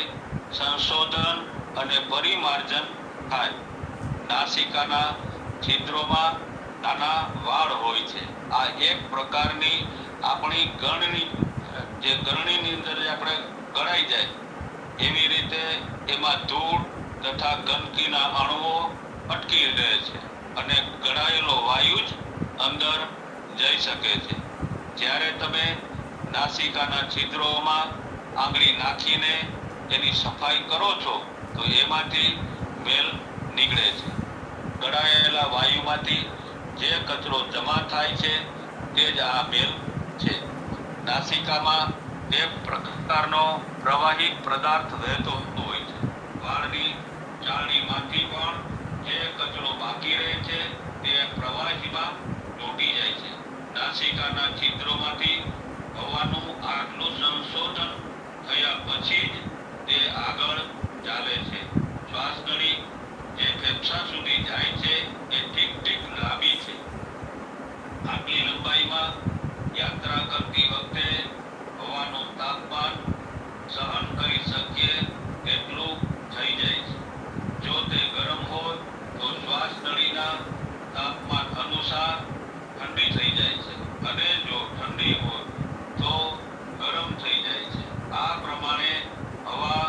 સંશોધન અને પરિમાર્જન થાય. નાસિકાના છિદ્રોમાં નાના વાળ હોય છે. આ એક પ્રકારની આપણી ગરણીની અંદર આપણે ગળાઈ જાય એવી રીતે એમાં ધૂળ તથા ગંદકીના અણુઓ અટકી રહે છે અને ગળાયેલો વાયુ જ અંદર જઈ શકે છે. જ્યારે તમે નાસિકાના છિદ્રોમાં આંગળી નાખીને એની સફાઈ કરો છો તો એમાંથી મેલ નીકળે છે. ગળાયેલા વાયુમાંથી જે કચરો જમા થાય છે તે જ આ મેલ છે. નાસિકામાં તે પ્રકારનો પ્રવાહી પદાર્થ વહેતો હોય છે. વાળની ચાળણીમાંથી પણ જે કચરો બાકી રહે છે તે પ્રવાહીમાં તૂટી જાય છે. નાસિકાના છિદ્રોમાંથી હવાનું આટલું સંશોધન થયા પછી જ તે આગળ ચાલે છે. શ્વાસ નળી જે ફેફસા સુધી જાય છે એ ઠીક લાંબી છે. આટલી લંબાઈમાં યાત્રા કરતી વખતે હવાનું તાપમાન સહન કરી શકીએ તેટલું થઈ જાય છે. જો તે ગરમ હોય તો શ્વાસ નળીના તાપમાન અનુસાર ઠંડી થઈ જાય છે અને જો ઠંડી હોય તો ગરમ થઈ જાય છે. આ પ્રમાણે હવા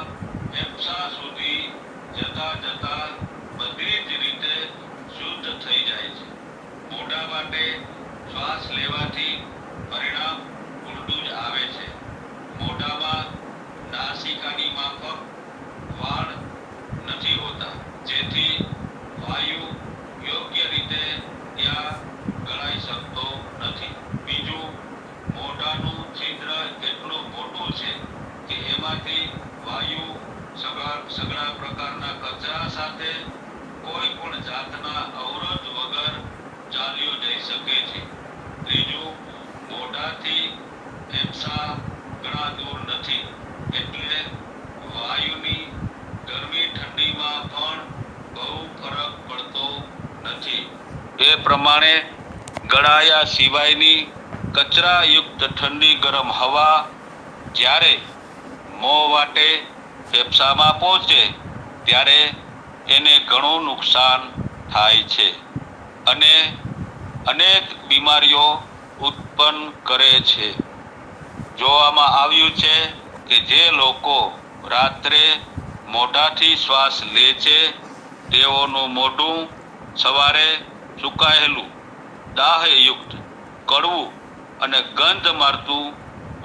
ફેફસા સુધી જતા બધી જ રીતે શુદ્ધ થઈ જાય છે. મોઢા માટે શ્વાસ લેવાથી પરિણામ ઉલટું જ આવે છે. મોઢામાં નાસિકાની માફક વાળ નથી હોતા જેથી વાયુ યોગ્ય રીતે ત્યાં ગળાઈ શકતો નથી. બીજું, મોઢાનું છિદ્ર એટલું મોટું છે કે એમાંથી વાયુ સઘળા પ્રકારના કચરા સાથે કોઈ પણ જાતના અવરોધ વગર ચાલ્યો જઈ શકે છે. ત્રીજું, મોઢાથી ફેફસા ઘણા દૂર નથી એટલે વાયુની ગરમી ઠંડીમાં પણ બહુ ફરક પડતો નથી. એ પ્રમાણે ગળાયા સિવાયની કચરાયુક્ત ઠંડી ગરમ હવા જ્યારે મોં વાટે ફેફસામાં પહોંચે ત્યારે એને ઘણું નુકસાન થાય છે અને અનેક બીમારીઓ ઉત્પન્ન કરે છે. જોવામાં આવ્યું છે કે જે લોકો રાત્રે મોઢાથી શ્વાસ લે છે તેઓનું મોઢું સવારે સુકાયેલું, દાહયુક્ત, કડવું અને ગંધ મારતું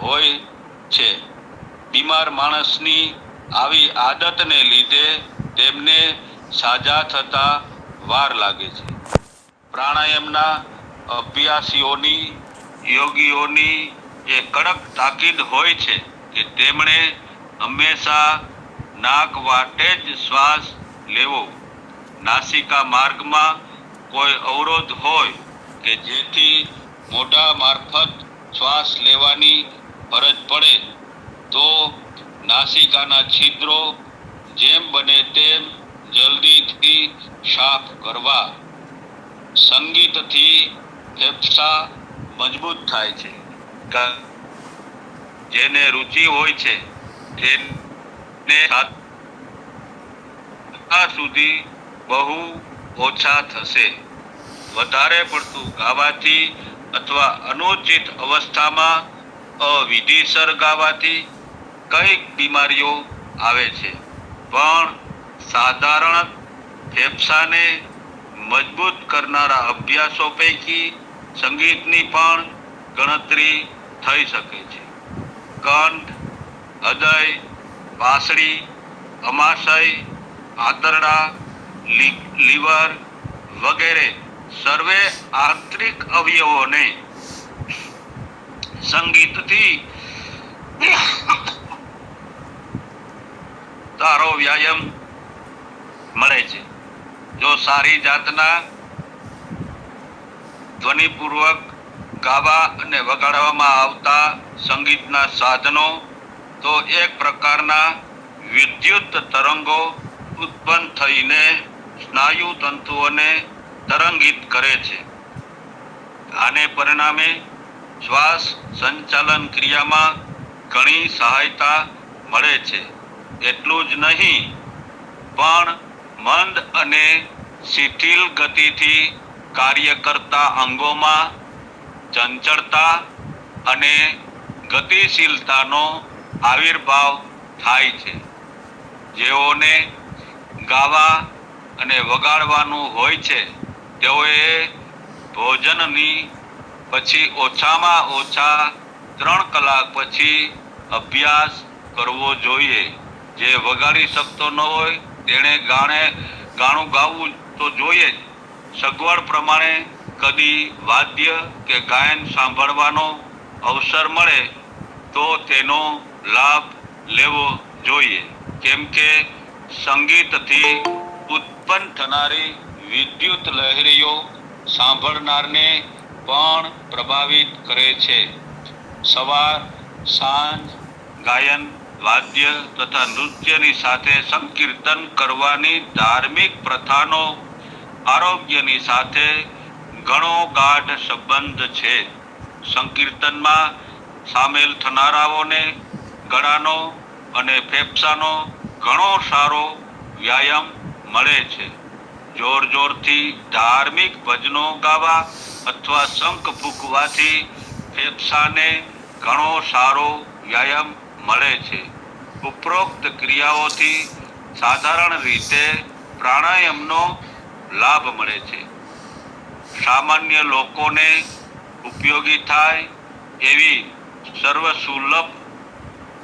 હોય છે. બીમાર માણસની આવી આદતને લીધે તેમને સાજા થતા વાર લાગે છે. પ્રાણાયામના અભ્યાસીઓની, યોગીઓની એ કડક તાકીદ હોય છે કે તેમણે હંમેશા નાક વાટે જ શ્વાસ લેવો. નાસિકા માર્ગમાં કોઈ અવરોધ હોય કે જેથી મોઢા મારફત શ્વાસ લેવાની ફરજ પડે તો નાસિકાના છિદ્રો જેમ બને તેમ જલ્દીથી સાફ કરવા. સંગીતથી ફેફસા મજબૂત થાય છે. જેને રુચિ હોય છે તેને સુધી બહુ ઓછા થશે. વધારે પડતું ગાવાથી અથવા અનુચિત અવસ્થામાં અવિધિસર ગાવાથી કઈક બીમારીઓ આવે છે, પણ સાધારણ ફેફસાને મજબૂત કરનારા અભ્યાસો પૈકી સંગીતની પણ ગણતરી થઈ શકે છે. કંઠ, હૃદય, વાસળી, અમાશય, આંતરડા, લીવર વગેરે સર્વે આંતરિક અવયવોને સંગીતથી સારો વ્યાયામ મળે છે. જો સારી જાતના ધ્વનિપૂર્વક ગાવા અને વગાડવામાં આવતા સંગીતના સાધનો તો એક પ્રકારના વિદ્યુત તરંગો ઉત્પન્ન થઈને સ્નાયુ તંતુઓને તરંગિત કરે છે. આને પરિણામે શ્વાસ સંચાલન ક્રિયામાં ઘણી સહાયતા મળે છે. એટલું જ નહીં પણ મંદ અને શિથિલ ગતિથી કાર્ય કરતા અંગોમાં ચંચળતા અને ગતિશીલતાનો આવિર્ભાવ થાય છે. જેઓને ગાવા અને વગાડવાનું હોય છે તેઓએ ભોજનની પછી ઓછામાં ઓછા 3 કલાક પછી અભ્યાસ કરવો જોઈએ. જે વગાડી શકતો ન હોય તેણે ગાણું ગાવું તો જોઈએ જ. સગવડ પ્રમાણે કદી વાદ્ય કે ગાયન સાંભળવાનો અવસર મળે તો તેનો લાભ લેવો જોઈએ. કેમ કે સંગીતથી ઉત્પન્ન થનારી વિદ્યુત લહેરીઓ સાંભળનારને પણ પ્રભાવિત કરે છે. સવાર સાંજ ગાયન વાદ્ય તથા નૃત્યની સાથે સંકીર્તન કરવાની ધાર્મિક પ્રથાનો આરોગ્યની સાથે ઘણો ગાઢ સંબંધ છે. સંકીર્તનમાં સામેલ થનારાઓને ગળાનો અને ફેફસાનો ઘણો સારો વ્યાયામ મળે છે. જોર જોરથી ધાર્મિક ભજનો ગાવા અથવા શંખ ફૂંકવાથી ફેફસાને ઘણો સારો વ્યાયામ મળે છે. ઉપરોક્ત ક્રિયાઓથી સાધારણ રીતે પ્રાણાયામનો લાભ મળે છે. સામાન્ય લોકોને ઉપયોગી થાય એવી સર્વસુલભ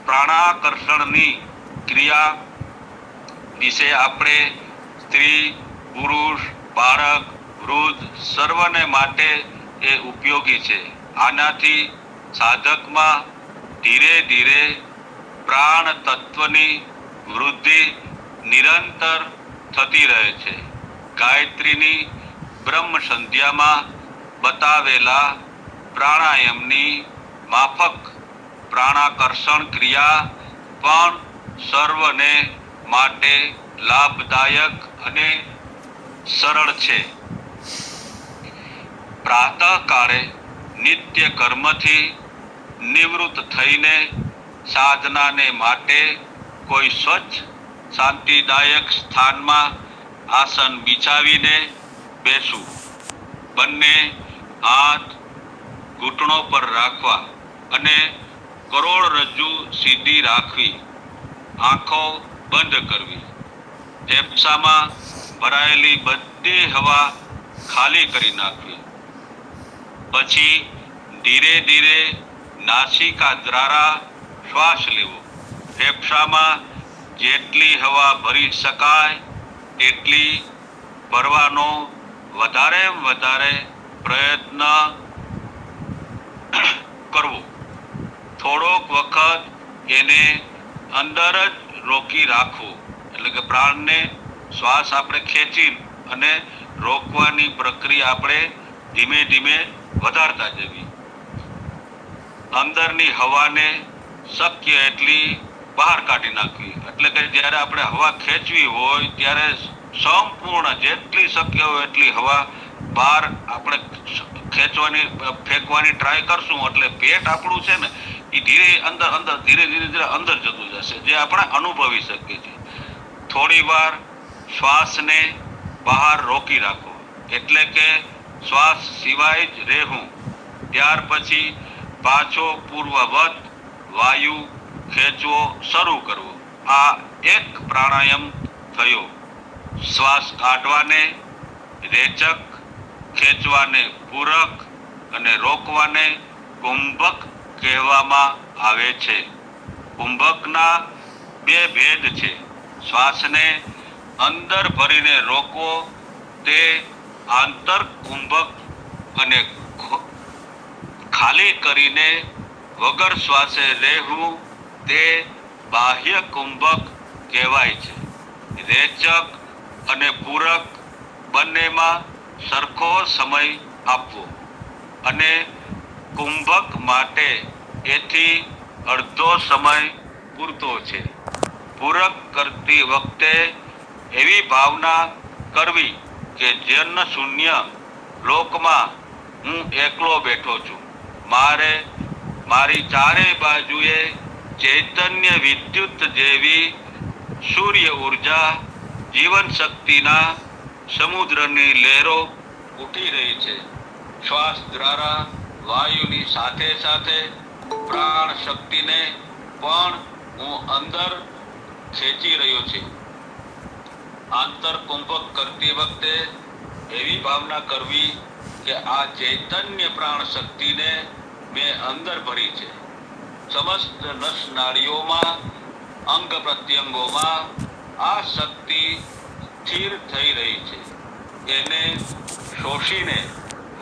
પ્રાણાકર્ષણની ક્રિયા વિશે આપણે સ્ત્રી પુરુષ બાળક વૃદ્ધ સર્વને માટે એ ઉપયોગી છે. આનાથી સાધકમાં ધીરે ધીરે પ્રાણ તત્વની વૃદ્ધિ નિરંતર થતી રહે છે. ગાયત્રીની બ્રહ્મ સંધ્યામાં બતાવેલા પ્રાણાયામની માફક પ્રાણાકર્ષણ ક્રિયા પણ સર્વને માટે લાભદાયક અને સરળ છે. પ્રાતઃકાળે નિત્ય કર્મથી નિવૃત્ત થઈને સાધનાને માટે કોઈ સ્વચ્છ શાંતિદાયક સ્થાનમાં આસન બિછાવીને બેસવું. બંને હાથ ઘૂંટણો પર રાખવા અને કરોડરજ્જુ સીધી રાખવી. આંખો બંધ કરવી. ફેફસામાં ભરાયેલી બધી હવા ખાલી કરી નાખવી. પછી ધીરે ધીરે નાસિકા દ્વારા શ્વાસ લેવો. ફેફસામાં જેટલી હવા ભરી શકાય તેટલી ભરવાનો વધારે પ્રયત્ન કરવો. થોડોક વખત એને અંદર જ રોકી રાખવું. એટલે કે પ્રાણને શ્વાસ આપણે ખેંચી અને રોકવાની પ્રક્રિયા આપણે ધીમે ધીમે વધારતા જવી. અંદરની હવાને શક્ય એટલી બહાર કાઢી નાખવી. એટલે કે જ્યારે આપણે હવા ખેંચવી હોય ત્યારે સંપૂર્ણ જેટલી શક્ય હોય એટલી હવા બહાર આપણે ફેંકવાની ટ્રાય કરશું. એટલે પેટ આપણું છે ને એ ધીરે ધીરે અંદર જતું જશે, જે આપણે અનુભવી શકીએ છીએ. થોડી વાર શ્વાસને બહાર રોકી રાખો. એટલે કે શ્વાસ સિવાય જ રહેવું. ત્યાર પછી પાછો પૂર્વવત વાયુ ખેંચવો શરૂ કરવો. આ એક પ્રાણાયામ થયો. શ્વાસ કાઢવાને રેચક, ખેંચવાને પૂરક અને રોકવાને કુંભક કહેવામાં આવે છે. કુંભકના 2 ભેદ છે. શ્વાસને અંદર ભરીને રોકવો તે આંતર કુંભક અને ખાલી કરીને વગર શ્વાસે રહેવું તે બાહ્ય કુંભક કહેવાય છે. રેચક અને પૂરક બંનેમાં સરખો સમય આપવો અને કુંભક માટે એથી અડધો સમય પૂરતો છે. પૂરક કરતી વખતે એવી ભાવના કરવી કે જન્મ શૂન્ય લોકમાં હું એકલો બેઠો છું. મારી ચારે બાજુએ ચૈતન્ય વિદ્યુત જેવી સૂર્ય ઉર્જા જીવન શક્તિના સમુદ્રની લહેરો ઉઠી રહી છે. શ્વાસ દ્વારા વાયુની સાથે સાથે પ્રાણ શક્તિને પણ હું અંદર ખેંચી રહ્યો છું. આંતર કુંભક કરતી વખતે એવી ભાવના કરવી કે આ ચૈતન્ય પ્રાણ શક્તિને મેં અંદર ભરી છે. સમસ્ત નસ નાડીઓમાં અંગ પ્રત્યંગોમાં આ શક્તિ સ્થિર થઈ રહી છે. એને શોષીને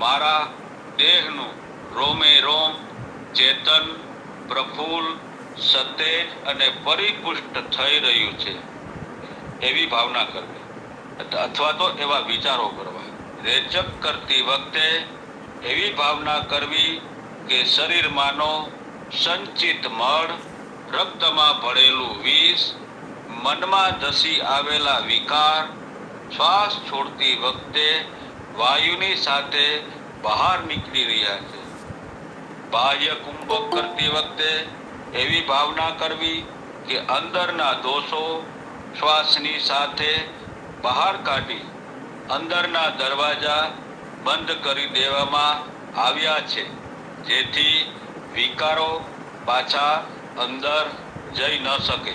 મારા દેહનું રોમે રોમ ચેતન પ્રફુલ્લ સતેજ અને પરિપુષ્ટ થઈ રહ્યું છે. એવી ભાવના કરવી અથવા તો એવા વિચારો કરવા. રેચક કરતી વખતે એવી ભાવના કરવી કે શરીરમાંનો સંચિત મળ, રક્તમાં ભળેલું વિષ, મનમાં ધસી આવેલા વિકાર શ્વાસ છોડતી વખતે વાયુની સાથે બહાર નીકળી રહ્યા છે. બાહ્ય કુંભક કરતી વખતે એવી ભાવના કરવી કે અંદરના દોષો શ્વાસની સાથે બહાર કાઢી અંદરના દરવાજા બંધ કરી દેવામાં આવ્યા છે, જેથી વિકારો પાછા અંદર જઈ ન શકે.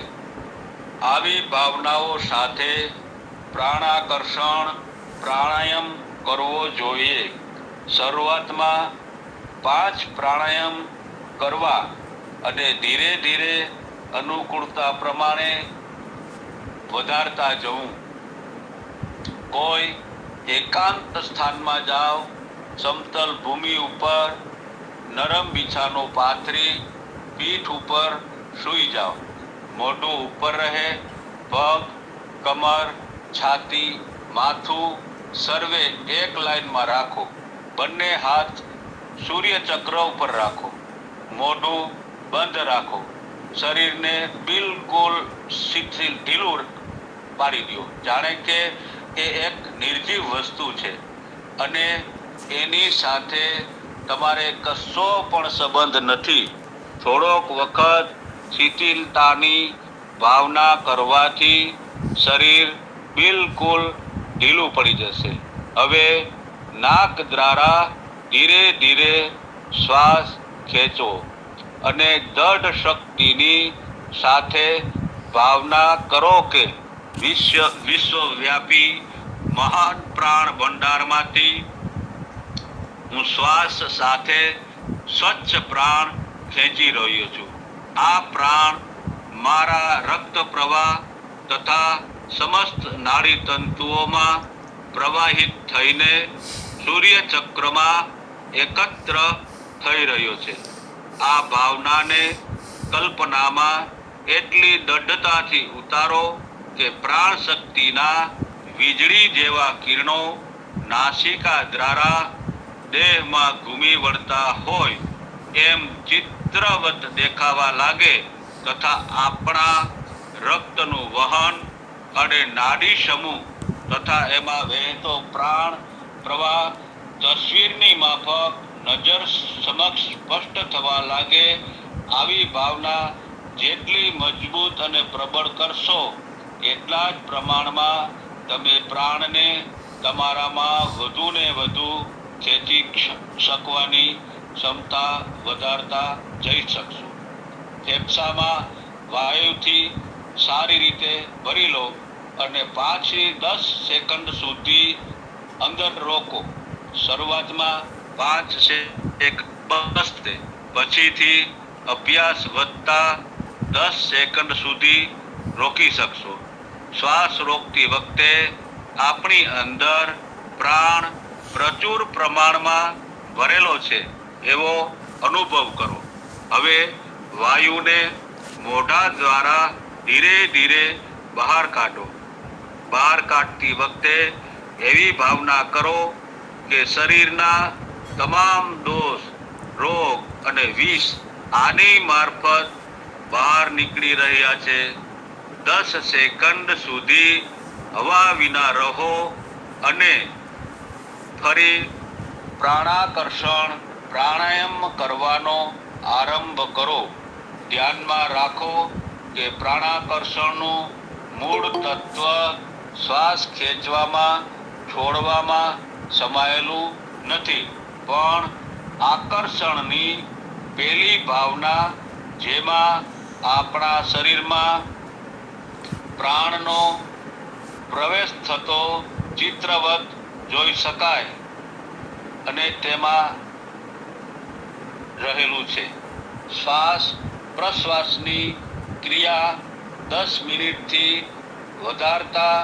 આવી ભાવનાઓ સાથે પ્રાણાકર્ષણ પ્રાણાયામ કરવો જોઈએ. શરૂઆતમાં 5 પ્રાણાયામ કરવા અને ધીરે ધીરે અનુકૂળતા પ્રમાણે વધારતા જવું. કોઈ એકાંત સ્થાનમાં જાઓ, સમતલ ભૂમિ ઉપર નરમ બિછાનો પાથરી પીઠ ઉપર સૂઈ જાઓ. મોઢું ઉપર રહે, પગ, કમર, છાતી, માથું સર્વે એક લાઈનમાં રાખો. બંને હાથ સૂર્ય ચક્ર ઉપર રાખો. મોઢું બંધ રાખો. શરીરને બિલકુલ શિથિલ ઢીલું પાડી દો, જાણે કે એ એક નિર્જીવ વસ્તુ છે અને એની સાથે તમારે કશો પણ સંબંધ નથી. થોડોક વખત શિથિલતાની ભાવના કરવાથી શરીર બિલકુલ ઢીલું પડી જશે. હવે નાક દ્વારા ધીરે ધીરે શ્વાસ ખેંચો અને દઢ શક્તિની સાથે ભાવના કરો કે વિશ્વવ્યાપી મહાન પ્રાણ ભંડારમાંથી હું શ્વાસ સાથે સ્વચ્છ પ્રાણ ખેંચી રહ્યો છું. આ પ્રાણ મારા રક્ત પ્રવાહ તથા સમસ્ત નાડી તંતુઓમાં પ્રવાહિત થઈને સૂર્ય ચક્રમાં એકત્ર થઈ રહ્યો છે. આ ભાવનાને કલ્પનામાં એટલી દઢતાથી ઉતારો કે પ્રાણ શક્તિના વીજળી જેવા કિરણો નાસિકા દ્વારા દેહમાં ઘૂમી વળતા હોય એમ ચિત્રવત દેખાવા લાગે તથા આપણા રક્તનું વહન અને નાડી સમૂહ તથા એમાં વહેતો પ્રાણ પ્રવાહ તસવીરની માફક નજર સમક્ષ સ્પષ્ટ થવા લાગે. આવી ભાવના જેટલી મજબૂત અને પ્રબળ કરશો એટલા જ પ્રમાણમાં તમે પ્રાણને તમારામાં વધુ ને વધુ ખેંચી શકવાની ક્ષમતા વધારતા જઈ શકશો. ફેફસામાં વાયુથી સારી રીતે ભરી લો અને 5 થી 10 સેકન્ડ સુધી અંદર રોકો. શરૂઆતમાં 5 સેકન્ડ બસતે, પછીથી અભ્યાસ વધતા 10 સેકન્ડ સુધી રોકી શકશો. શ્વાસ રોકતી વખતે આપણી અંદર પ્રાણ પ્રચુર પ્રમાણમાં ભરેલો છે એવો અનુભવ કરો. હવે વાયુને મોઢા દ્વારા ધીરે ધીરે બહાર કાઢો. બહાર કાઢતી વખતે એવી ભાવના કરો કે શરીરના તમામ દોષ, રોગ અને વિષ આની મારફત બહાર નીકળી રહ્યા છે. 10 સેકન્ડ સુધી હવા વિના રહો અને ફરી પ્રાણાકર્ષણ પ્રાણાયામ કરવાનો આરંભ કરો. ધ્યાનમાં રાખો કે પ્રાણાકર્ષણનું મૂળ તત્વ શ્વાસ ખેંચવામાં છોડવામાં સમાયેલું નથી, પણ આકર્ષણની પેલી ભાવના જેમાં આપણા શરીરમાં પ્રાણનો પ્રવેશ થતો ચિત્રવત જોઈ શકાય અને તેમાં રહેલું છે. શ્વાસ પ્રશ્વાસની ક્રિયા 10 મિનિટથી વધારતા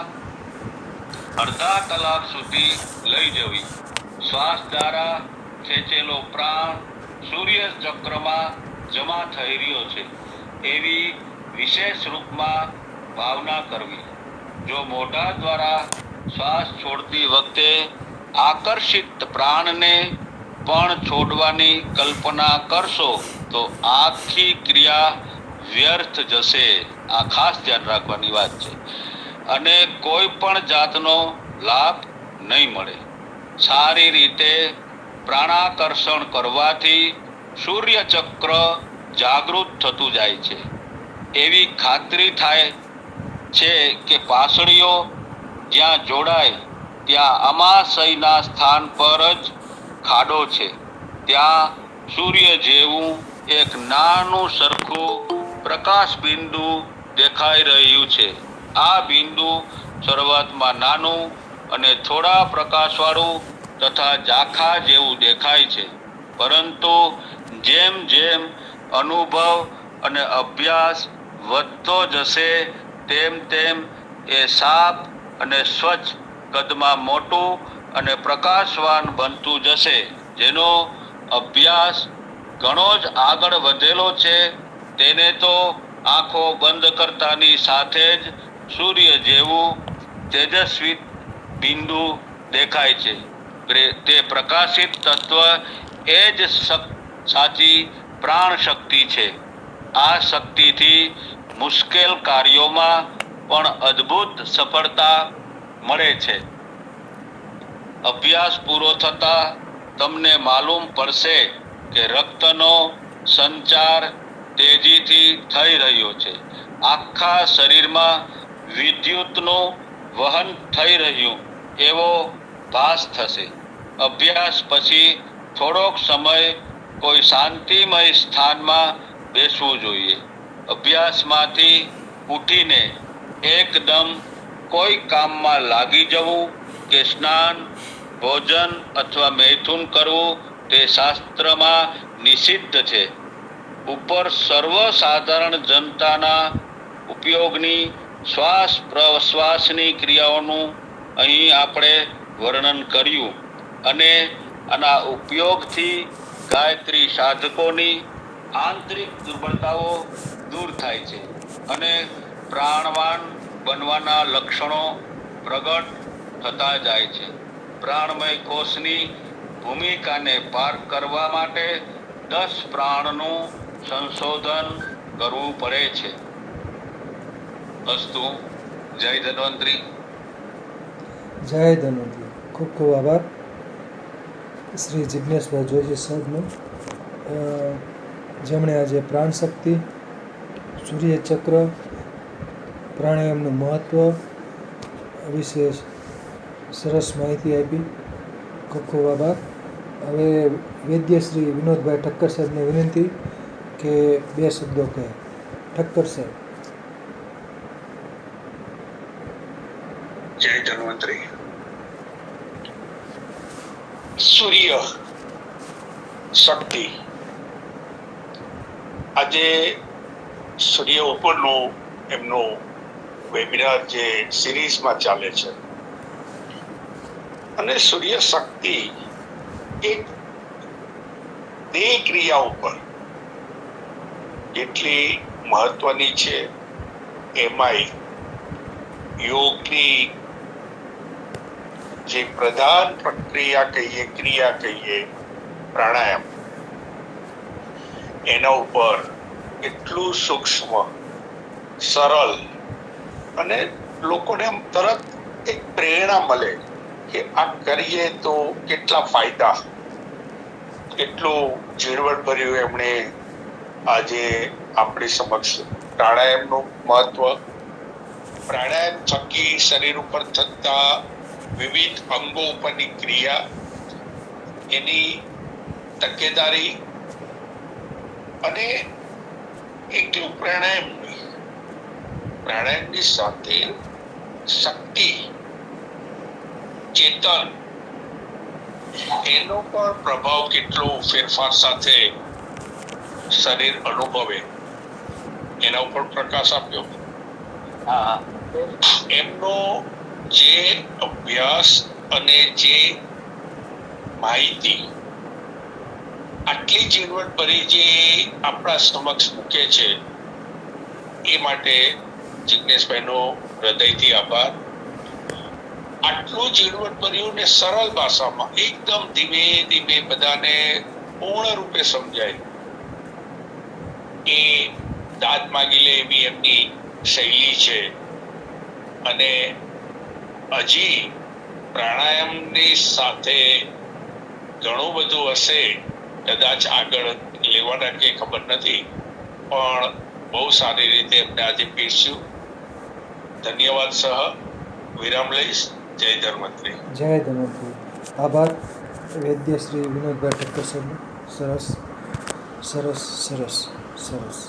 અડધા કલાક સુધી લઈ જવી. શ્વાસ દ્વારા ખેંચેલો પ્રાણ સૂર્ય ચક્રમાં જમા થઈ રહ્યો છે એવી વિશેષ રૂપમાં ભાવના કરવી. જો મોઢા દ્વારા શ્વાસ છોડતી વખતે આકર્ષિત પ્રાણને પણ છોડવાની કલ્પના કરશો તો આખી ક્રિયા વ્યર્થ જશે. આ ખાસ ધ્યાન રાખવાની વાત છે અને કોઈ પણ જાતનો લાભ નહીં મળે. સારી રીતે પ્રાણાકર્ષણ કરવાથી સૂર્ય ચક્ર જાગૃત થતું જાય છે. એવી ખાતરી થાય છે કે પાસળીઓ જ્યાં જોડાય ત્યાં અમાશયના સ્થાન પર જ ખાડો છે. ત્યાં સૂર્ય જેવું એક નાનું સરખું પ્રકાશ બિંદુ દેખાઈ રહ્યું છે. આ બિંદુ શરૂઆતમાં નાનું અને થોડા પ્રકાશવાળું તથા ઝાંખા જેવું દેખાય છે, પરંતુ જેમ જેમ અનુભવ અને અભ્યાસ વધતો જશે તેમ તેમ એ સાફ અને સ્વચ્છ કદમાં મોટું અને પ્રકાશવાન બનતું જશે. જેનો અભ્યાસ ઘણો જ આગળ વધેલો છે તેને તો આંખો બંધ કરતાની સાથે જ સૂર્ય જેવું તેજસ્વી બિંદુ દેખાય છે. તે પ્રકાશિત તત્વ એ જ સાચી પ્રાણ શક્તિ છે. આ શક્તિથી મુશ્કેલ કાર્યોમાં પણ અદ્ભુત સફળતા મળે છે. અભ્યાસ પૂરો થતા તમને માલુમ પડશે કે રક્તનો સંચાર તેજીથી થઈ રહ્યો છે. આખા શરીરમાં વિદ્યુતનું વહન થઈ રહ્યું એવો ભાસ થશે. અભ્યાસ પછી થોડોક સમય કોઈ શાંતિમય સ્થાનમાં બેસવું જોઈએ. અભ્યાસમાંથી ઉઠીને એકદમ કોઈ કામમાં લાગી જવું કે સ્નાન, ભોજન અથવા મૈથુન કરવું તે શાસ્ત્રમાં નિષિદ્ધ છે. ઉપર સર્વસાધારણ જનતાના ઉપયોગની શ્વાસ પ્રશ્વાસની ક્રિયાઓનું અહીં આપણે વર્ણન કર્યું અને આના ઉપયોગથી ગાયત્રી સાધકોની આંતરિક દુર્બળતાઓ દૂર થાય છે અને પ્રાણવાન બનવાના લક્ષણો પ્રગટ થતા જાય છે. પ્રાણમય કોષની ભૂમિકાને પાર કરવા માટે 10 પ્રાણનું સંશોધન કરવું પડે છે. અસ્તુ. જય ધન્વંતરી. જય ધન્વંતરી. ખૂબ ખૂબ આભાર શ્રી જિજ્ઞેશભાઈ જોશી સાહેબનો, જેમણે આજે પ્રાણશક્તિ, સૂર્યચક્ર, પ્રાણાયામનું મહત્ત્વ વિશે સરસ માહિતી આપી. ખૂબ ખૂબ આભાર. હવે વૈદ્ય શ્રી વિનોદભાઈ ઠક્કર સાહેબને વિનંતી કે 2 શબ્દો કહે. ઠક્કર સાહેબ. જય ધન્વંતરી. સૂર્ય શક્તિ. આજે સૂર્ય ઉપરનું એમનું વેબિનાર જે સિરીઝમાં ચાલે છે અને સૂર્ય શક્તિ એક તે ક્રિયા ઉપર એટલી મહત્વની છે, એમાંય યોગની જે પ્રધાન પ્રક્રિયા કહીએ, ક્રિયા કહીએ, પ્રાણાયામ, એના ઉપર એટલું સૂક્ષ્મ, સરળ અને લોકોને આમ તરત એક પ્રેરણા મળે કે આ કરીએ તો કેટલા ફાયદા, કેટલું ઝીણવટભર્યું એમણે આજે આપણી સમક્ષ પ્રાણાયામનું મહત્વ, પ્રાણાયામ થકી શરીર ઉપર થતા વિવિધ અંગો ઉપરની ક્રિયા, એની તકેદારી અને એકલું પ્રાણાયામની સાથે શક્તિ, ચેતન, એનો પણ પ્રભાવ કેટલો ફેરફાર સાથે શરીર અનુભવે એના ઉપર પ્રકાશ આપ્યો. એમનો જે અભ્યાસ અને જે માહિતી આટલી ઝીણવટભરી જે આપણા સમક્ષ મૂકે છે એ માટે જિજ્ઞેશભાઈનો હૃદયથી આભાર. આટલું ઝીણવટભર્યું ને સરળ ભાષામાં એકદમ ધીમે ધીમે બધાને પૂર્ણ રૂપે સમજાય એ દાદ માગી લે એવી એમની શૈલી છે. અને હજી પ્રાણાયામની સાથે ઘણું બધું હશે, કદાચ આગળ લેવાના કે ખબર નથી, પણ બહુ સારી રીતે એમને આજે પીરસ્યું. ધન્યવાદ સહ વિરામ લઈશ. જય ધર્મત્રી. જય ધન્વંતરી. આભાર વૈદ્ય શ્રી વિનોદભાઈ ઠક્કર સાહેબનો. સરસ સરસ સરસ સરસ.